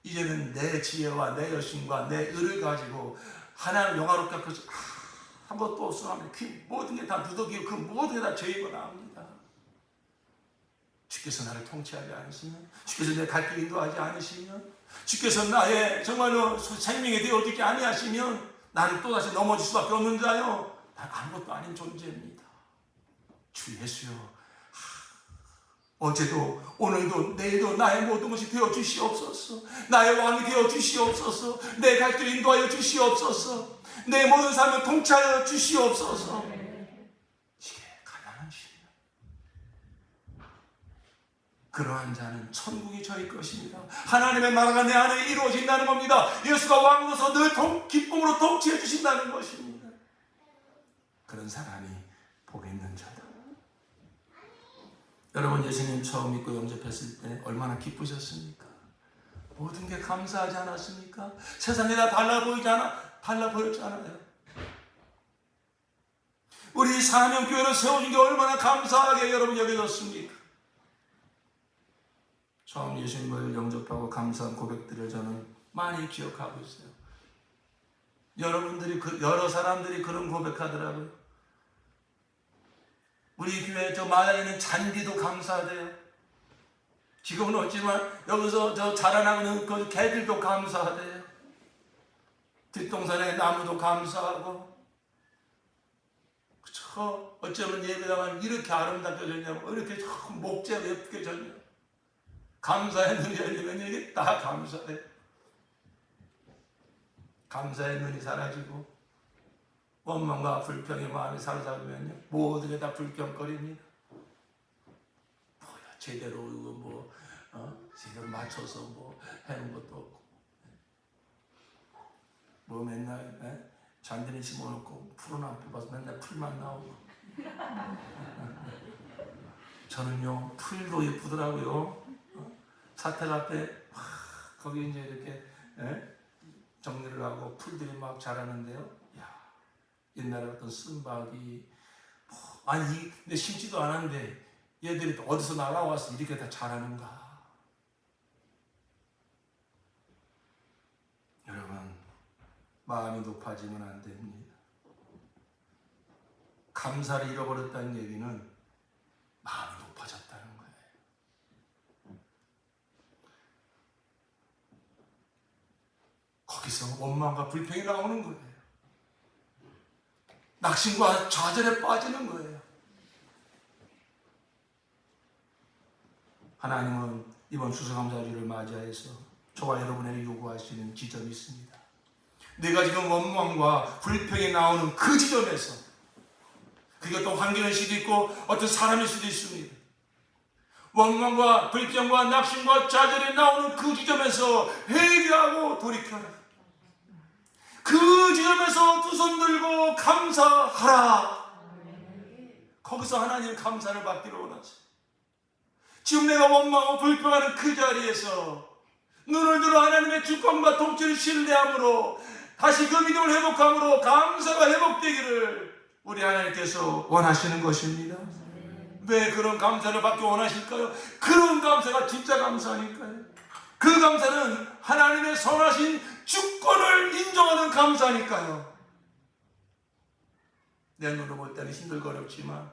이제는 내 지혜와 내 열심과 내 의를 가지고 하나님을 영화롭게 하셔서 한 것도 없으면 그 모든 게 다 누더기고 그 모든 게 다 죄이고 나옵니다. 주께서 나를 통치하지 않으시면, 주께서 내 갈 길 인도하지 않으시면, 주께서 나의 정말로 생명이 되어주지 아니하시면 나는 또다시 넘어질 수밖에 없는 자요, 난 아무것도 아닌 존재입니다. 주 예수여, 어제도 오늘도 내일도 나의 모든 것이 되어 주시옵소서. 나의 왕이 되어 주시옵소서. 내 갈 길 인도하여 주시옵소서. 내 모든 삶을 통치하여 주시옵소서. 이게 가난한 심령, 그러한 자는 천국이 저희 것입니다. 하나님의 나라가 내 안에 이루어진다는 겁니다. 예수가 왕으로서 늘 기쁨으로 통치해 주신다는 것입니다. 그런 사람이 복이 있는 자다. 여러분, 예수님 처음 믿고 영접했을 때 얼마나 기쁘셨습니까? 모든 게 감사하지 않았습니까? 세상에 다 달라 보였지 않아요? 우리 사명교회를 세워준 게 얼마나 감사하게 여러분 여겨졌습니까? 처음 예수님을 영접하고 감사한 고백들을 저는 많이 기억하고 있어요. 여러분들이, 여러 사람들이 그런 고백하더라고요. 우리 교회 저 마당에 있는 잔디도 감사하대요. 지금은 없지만 여기서 저 자라나는 그 개들도 감사하대요. 뒷동산의 나무도 감사하고, 저 어쩌면 예배당은 이렇게 아름답게 졌냐고, 이렇게 목재가 예쁘게 졌냐. 감사의 눈이 열리면 이게 다 감사해. 감사의 눈이 사라지고 원망과 불평의 마음이 사로잡으면요, 모든 게 다 불평거립니다. 뭐야, 제대로 이거 제대로 맞춰서 해놓은 것도 없고, 맨날 잔디를 심어놓고 풀은 안 뽑아서 맨날 풀만 나오고. 저는요, 풀도 예쁘더라고요. 사택 앞에 거기 이제 이렇게 정리를 하고 풀들이 막 자라는데요. 옛날에 어떤 쓴박이 근데 심지도 않았는데 얘들이 어디서 날아와서 이렇게 다 자라는가. 여러분, 마음이 높아지면 안 됩니다. 감사를 잃어버렸다는 얘기는 마음이 높아졌다는 거예요. 거기서 원망과 불평이 나오는 거예요. 낙심과 좌절에 빠지는 거예요. 하나님은 이번 추수감사주를 맞이해서 저와 여러분에게 요구하시는 지점이 있습니다. 내가 지금 원망과 불평이 나오는 그 지점에서, 그게 어떤 환경일 수도 있고 어떤 사람일 수도 있습니다. 원망과 불평과 낙심과 좌절이 나오는 그 지점에서 회개하고 돌이켜라. 그 지점에서 두 손 들고 감사하라. 거기서 하나님 감사를 받기를 원하죠. 지금 내가 원망하고 불평하는 그 자리에서 눈을 들어 하나님의 주권과 통치를 신뢰함으로 다시 그 믿음을 회복함으로 감사가 회복되기를 우리 하나님께서 원하시는 것입니다. 왜 그런 감사를 받기 원하실까요? 그런 감사가 진짜 감사니까요. 그 감사는 하나님의 선하신 주권을 인정하는 감사니까요. 내 눈으로 볼 때는 힘들고 어렵지만,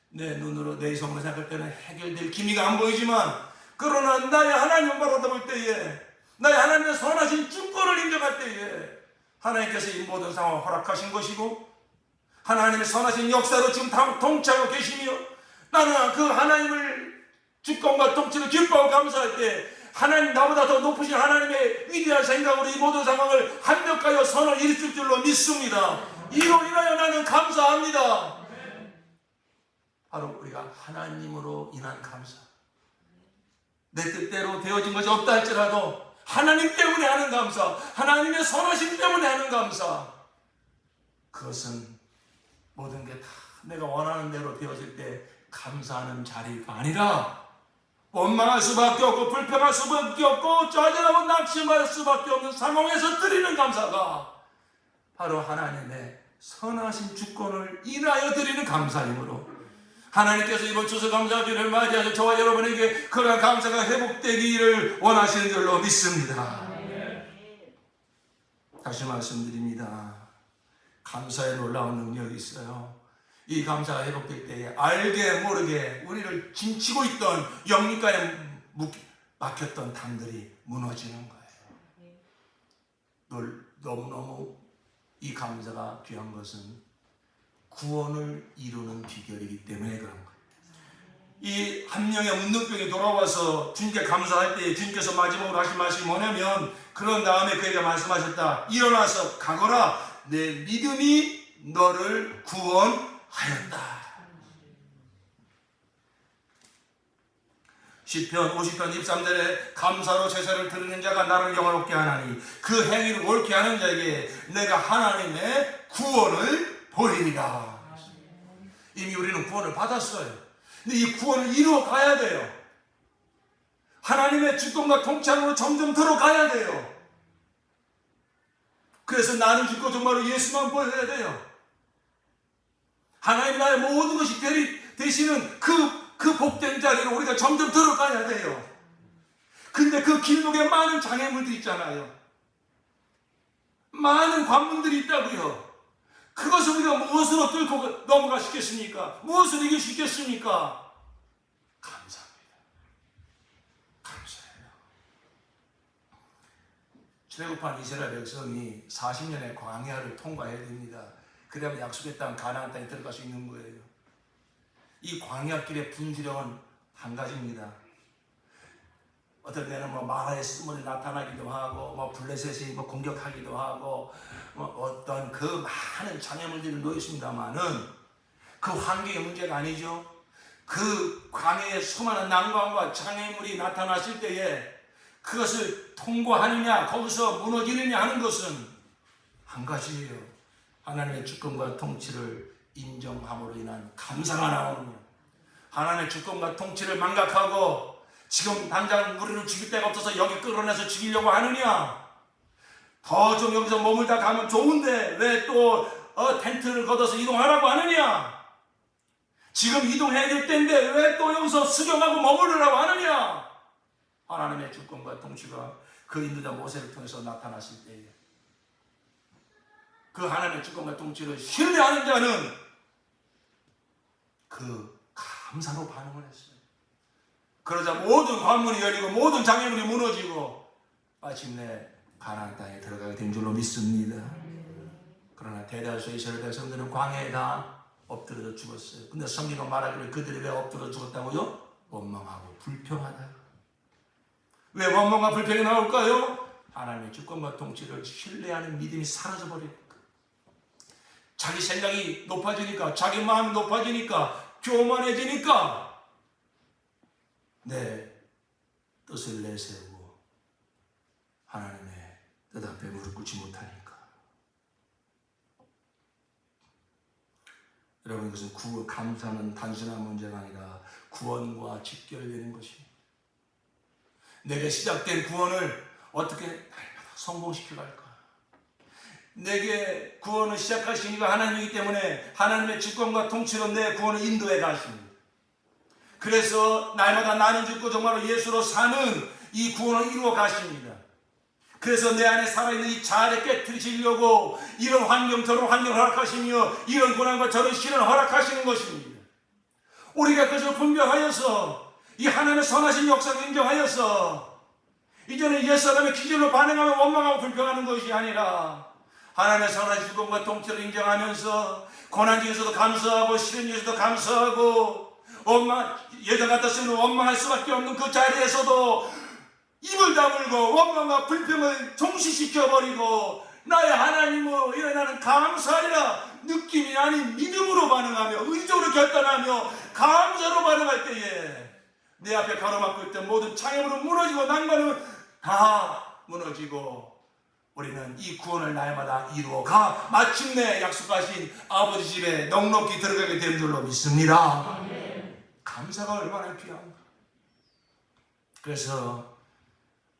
내 눈으로 내 성으로 생각할 때는 해결될 기미가 안 보이지만, 그러나 나의 하나님을 바라볼 때에, 나의 하나님의 선하신 주권을 인정할 때에 하나님께서 이 모든 상황을 허락하신 것이고, 하나님의 선하신 역사로 지금 통치하고 계시며, 나는 그 하나님을 주권과 통치를 기뻐하고 감사할 때 하나님, 나보다 더 높으신 하나님의 위대한 생각으로 이 모든 상황을 합력하여 선을 이룰 줄로 믿습니다. 이로 인하여 나는 감사합니다. 바로 우리가 하나님으로 인한 감사. 내 뜻대로 되어진 것이 없다 할지라도 하나님 때문에 하는 감사, 하나님의 선하심 때문에 하는 감사, 그것은 모든 게 다 내가 원하는 대로 되어질 때 감사하는 자리가 아니라 원망할 수밖에 없고 불평할 수밖에 없고 짜증나고 낙심할 수밖에 없는 상황에서 드리는 감사가 바로 하나님의 선하신 주권을 인하여 드리는 감사이므로 하나님께서 이번 추수감사주를 맞이하셔서 저와 여러분에게 그러한 감사가 회복되기를 원하시는 줄로 믿습니다. 다시 말씀드립니다. 감사에 놀라운 능력이 있어요. 이 감사가 회복될 때에 알게 모르게 우리를 짐치고 있던 영육간에 막혔던 담들이 무너지는 거예요. 너무너무 이 감사가 귀한 것은 구원을 이루는 비결이기 때문에 그런 거예요. 이 한 명의 문둥병이 돌아와서 주님께 감사할 때 주님께서 마지막으로 하신 말씀이 뭐냐면, 그런 다음에 그에게 말씀하셨다. 일어나서 가거라. 내 믿음이 너를 구원하였다. 시편 50편 23절에 감사로 제사를 드리는 자가 나를 영화롭게 하나니 그 행위를 옳게 하는 자에게 내가 하나님의 구원을 보이리라. 이미 우리는 구원을 받았어요. 근데 이 구원을 이루어 가야 돼요. 하나님의 주권과 통치함으로 점점 들어가야 돼요. 그래서 나는 죽고 정말로 예수만 보여야 돼요. 하나님 나의 모든 것이 되시는 그 복된 자리로 우리가 점점 들어가야 돼요. 근데 그 길목에 많은 장애물들이 있잖아요. 많은 관문들이 있다고요. 그것을 우리가 무엇으로 뚫고 넘어가시겠습니까? 무엇을 이길 수 있겠습니까? 감사합니다. 감사해요. 출애굽한 이스라엘 백성이 40년의 광야를 통과해야 됩니다. 그래야만 약속의 땅 가나안 땅에 들어갈 수 있는 거예요. 이 광야길의 분수령은 한 가지입니다. 어떤 때는 마라의 스물이 나타나기도 하고 블레셋이 공격하기도 하고 어떤 그 많은 장애물들이 놓여 있습니다만은 그 환경의 문제가 아니죠. 그 광야의 수많은 난관과 장애물이 나타났을 때에 그것을 통과하느냐 거기서 무너지느냐 하는 것은 한 가지예요. 하나님의 주권과 통치를 인정함으로 인한 감사가 나오느냐, 하나님의 주권과 통치를 망각하고 지금 당장 우리를 죽일 데가 없어서 여기 끌어내서 죽이려고 하느냐, 더 좀 여기서 머물다 가면 좋은데 왜 또 텐트를 걷어서 이동하라고 하느냐, 지금 이동해야 될 때인데 왜 또 여기서 수경하고 머무르라고 하느냐. 하나님의 주권과 통치가 그 인도자 모세를 통해서 나타났을 때에 그 하나님의 주권과 통치를 신뢰하는 자는 그 감사로 반응을 했어요. 그러자 모든 관문이 열리고 모든 장애물이 무너지고 마침내 가나안 땅에 들어가게 된 줄로 믿습니다. 그러나 대다수의 이스라엘 백성들은 광야에 다 엎드려져 죽었어요. 근데 성경은 말하기를 그들이 왜 엎드려 죽었다고요? 원망하고 불평하다. 왜 원망과 불평이 나올까요? 하나님의 주권과 통치를 신뢰하는 믿음이 사라져버리니까, 자기 생각이 높아지니까, 자기 마음이 높아지니까, 교만해지니까 내 뜻을 내세우고 하나님의 뜻 앞에 무릎 꿇지 못하니까. 여러분, 이것은 감사는 단순한 문제가 아니라 구원과 직결되는 것입니다. 내게 시작된 구원을 어떻게 날마다 성공시켜갈까? 내게 구원을 시작하신 이가 하나님이기 때문에 하나님의 주권과 통치로 내 구원을 인도해 가십니다. 그래서 날마다 나는 죽고 정말로 예수로 사는 이 구원을 이루어 가십니다. 그래서 내 안에 살아있는 이 자아를 깨트리시려고 이런 환경 저런 환경을 허락하시며 이런 고난과 저런 시련을 허락하시는 것입니다. 우리가 그것을 분별하여서 이 하나님의 선하신 역사를 인정하여서 이제는 옛사람의 기준으로 반응하며 원망하고 불평하는 것이 아니라 하나님의 선하신 주권과 통치를 인정하면서 고난 중에서도 감사하고 시련 중에서도 감사하고 예전 같았으면 원망할 수밖에 없는 그 자리에서도 입을 다물고 원망과 불평을 종식시켜버리고 나의 하나님으로 일어나는 감사하리라 느낌이 아닌 믿음으로 반응하며 의적으로 결단하며 감사로 반응할 때에 내 앞에 가로막고 있던 모든 장애물은 무너지고 낭만은 다 무너지고 우리는 이 구원을 날마다 이루어가 마침내 약속하신 아버지 집에 넉넉히 들어가게 된 줄로 믿습니다. 감사가 얼마나 귀한가. 그래서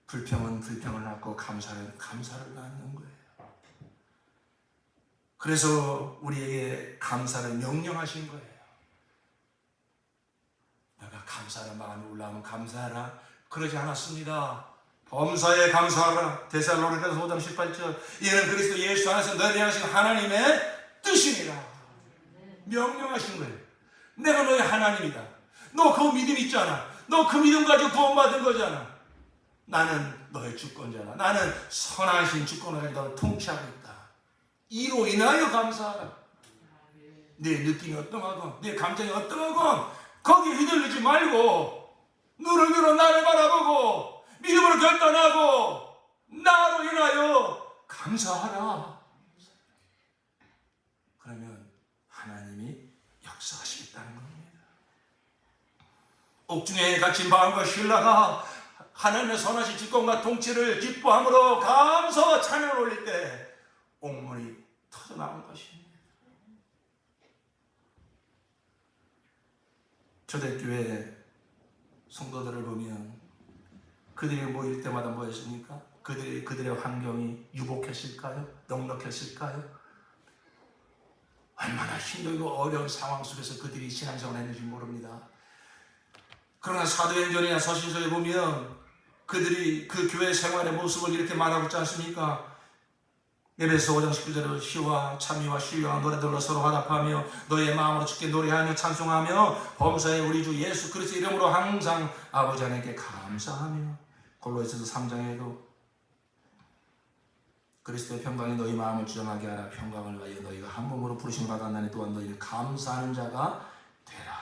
불평은 불평을 낳고 감사를 낳는 거예요. 그래서 우리에게 감사를 명령하신 거예요. 내가 감사하는 마음이 올라오면 감사하라. 그러지 않았습니다. 범사에 감사하라. 데살로니가서 5장 18절. 이는 그리스도 예수 안에서 너희를 향하신 하나님의 뜻이니라. 명령하신 거예요. 내가 너의 하나님이다. 너 그 믿음 있잖아. 너 그 믿음 가지고 구원받은 거잖아. 나는 너의 주권자라. 나는 선하신 주권을 가지고 너를 통치하고 있다. 이로 인하여 감사하라. 내 느낌이 어떠하건 내 감정이 어떠하건 거기에 휘둘리지 말고 눈을 들어 나를 바라보고 믿음으로 결단하고 나로 인하여 감사하라. 그러면 하나님이 역사하시겠다는 겁니다. 옥중에 갇힌 바울과 실라가 하나님의 선하신 주권과 통치를 기뻐함으로 감사와 찬양을 올릴 때 옥문이 터져나온 것입니다. 초대교회 성도들을 보면 그들이 모일 때마다 뭐였습니까? 그들의 환경이 유복했을까요? 넉넉했을까요? 얼마나 힘들고 어려운 상황 속에서 그들이 신앙생활을 했는지 모릅니다. 그러나 사도행전이나 서신서에 보면 그들이 그 교회 생활의 모습을 이렇게 말하고 있지 않습니까? 에베소 5장 19절에 시와 참미와 신령한 노래들로 서로 화답하며 너의 마음으로 주께 노래하며 찬송하며 범사에 우리 주 예수 그리스도 이름으로 항상 아버지 하나님께 감사하며 골로새서 3장에도 그리스도의 평강이 너희 마음을 주장하게 하라. 평강을 위하여 너희가 한 몸으로 부르심을 받았나니 또한 너희는 감사하는 자가 되라.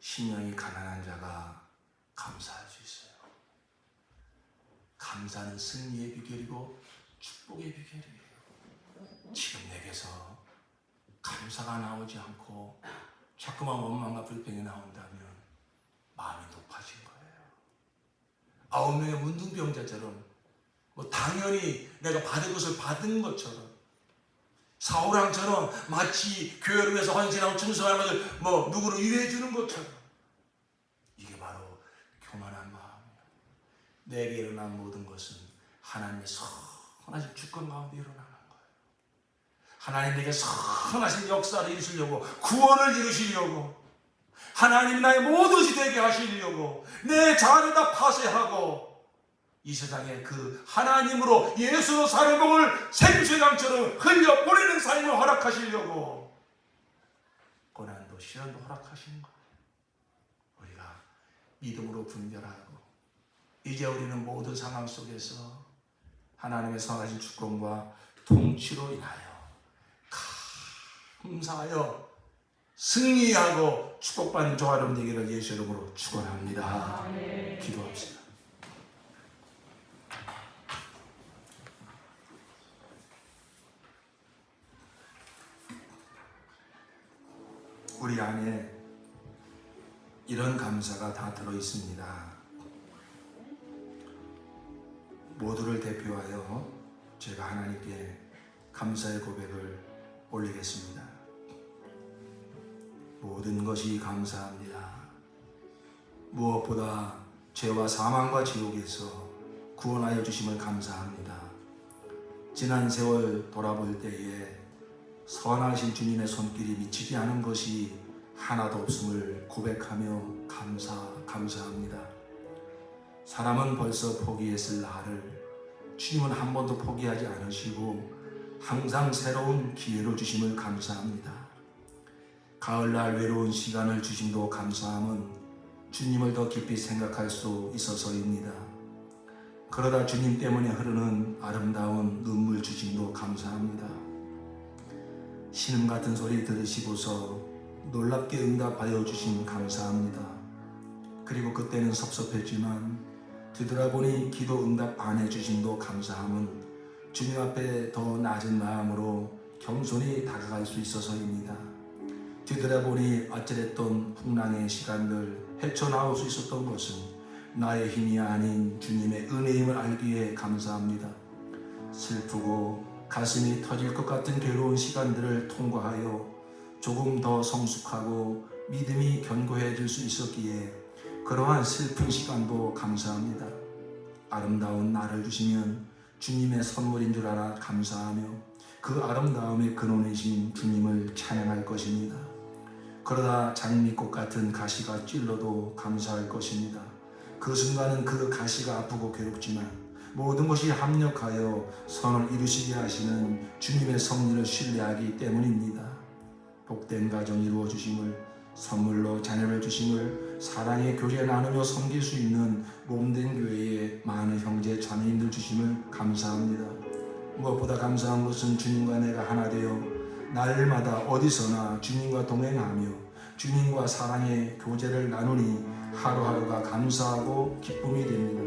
심령이 가난한 자가 감사할 수 있어요. 감사는 승리의 비결이고 축복의 비결이에요. 지금 내게서 감사가 나오지 않고 자꾸만 원망과 불평이 나온다면 마음이 높아진 거예요. 9명의 문둥병자처럼 당연히 내가 받은 것을 받은 것처럼 사울왕처럼 마치 교회를 위해서 헌신하고 충성하는 것을 누구를 위해 주는 것처럼 이게 바로 교만한 마음이에요. 내게 일어난 모든 것은 하나님의 선하신 주권 가운데 일어나는 거예요. 하나님 내게 선하신 역사를 이루시려고 구원을 이루시려고 하나님 나의 모든 것이 되게 하시려고 내 자아를 다 파쇄하고 이 세상에 그 하나님으로 예수로 사는 복을 생수강처럼 흘려보내는 삶을 허락하시려고 고난도 시련도 허락하시는 거예요. 우리가 믿음으로 분별하고 이제 우리는 모든 상황 속에서 하나님의 선하신 주권과 통치로 인하여 감사하여 승리하고 축복받는 저와 여러분 되기를 예수 이름으로 축원합니다. 기도합시다. 우리 안에 이런 감사가 다 들어있습니다. 모두를 대표하여 제가 하나님께 감사의 고백을 올리겠습니다. 모든 것이 감사합니다. 무엇보다 죄와 사망과 지옥에서 구원하여 주심을 감사합니다. 지난 세월 돌아볼 때에 선하신 주님의 손길이 미치지 않은 것이 하나도 없음을 고백하며 감사합니다. 사람은 벌써 포기했을 나를 주님은 한 번도 포기하지 않으시고 항상 새로운 기회를 주심을 감사합니다. 가을날 외로운 시간을 주심도 감사함은 주님을 더 깊이 생각할 수 있어서입니다. 그러다 주님 때문에 흐르는 아름다운 눈물 주심도 감사합니다. 신음 같은 소리 들으시고서 놀랍게 응답하여 주심 감사합니다. 그리고 그때는 섭섭했지만 뒤돌아보니 기도 응답 안 해주심도 감사함은 주님 앞에 더 낮은 마음으로 겸손히 다가갈 수 있어서입니다. 뒤돌아보니 어찌됐던 풍랑의 시간들 헤쳐나올 수 있었던 것은 나의 힘이 아닌 주님의 은혜임을 알기에 감사합니다. 슬프고 가슴이 터질 것 같은 괴로운 시간들을 통과하여 조금 더 성숙하고 믿음이 견고해질 수 있었기에 그러한 슬픈 시간도 감사합니다. 아름다운 나를 주시면 주님의 선물인 줄 알아 감사하며 그 아름다움의 근원이신 주님을 찬양할 것입니다. 그러다 장미꽃 같은 가시가 찔러도 감사할 것입니다. 그 순간은 그 가시가 아프고 괴롭지만 모든 것이 합력하여 선을 이루시게 하시는 주님의 섭리를 신뢰하기 때문입니다. 복된 가정 이루어 주심을, 선물로 자녀를 주심을, 사랑의 교제 나누며 섬길 수 있는 몸된 교회에 많은 형제 자매님들 주심을 감사합니다. 무엇보다 감사한 것은 주님과 내가 하나 되어 날마다 어디서나 주님과 동행하며 주님과 사랑의 교제를 나누니 하루하루가 감사하고 기쁨이 됩니다.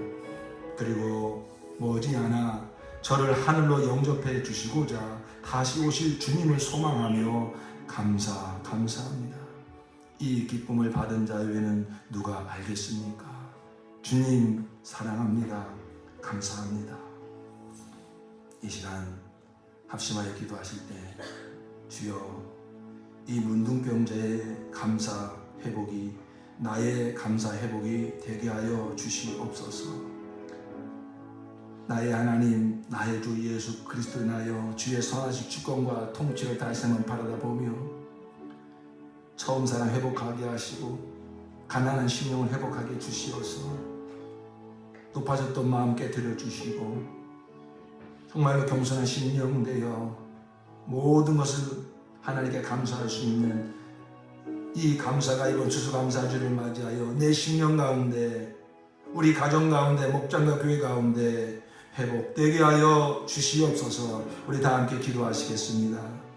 그리고 머지않아 저를 하늘로 영접해 주시고자 다시 오실 주님을 소망하며 감사합니다. 이 기쁨을 받은 자 외에는 누가 알겠습니까? 주님 사랑합니다. 감사합니다. 이 시간 합심하여 기도하실 때 주여 이 문둥병자의 감사 회복이 나의 감사 회복이 되게 하여 주시옵소서. 나의 하나님, 나의 주 예수 그리스도 인하여 주의 선하신 주권과 통치를 다시 한번 바라다보며 처음 사랑 회복하게 하시고 가난한 심령을 회복하게 주시어서 높아졌던 마음 깨뜨려 주시고 정말로 겸손한 심령 되어 모든 것을 하나님께 감사할 수 있는 이 감사가 이번 추수감사주를 맞이하여 내 심령 가운데 우리 가정 가운데 목장과 교회 가운데 회복되게 하여 주시옵소서. 우리 다 함께 기도하시겠습니다.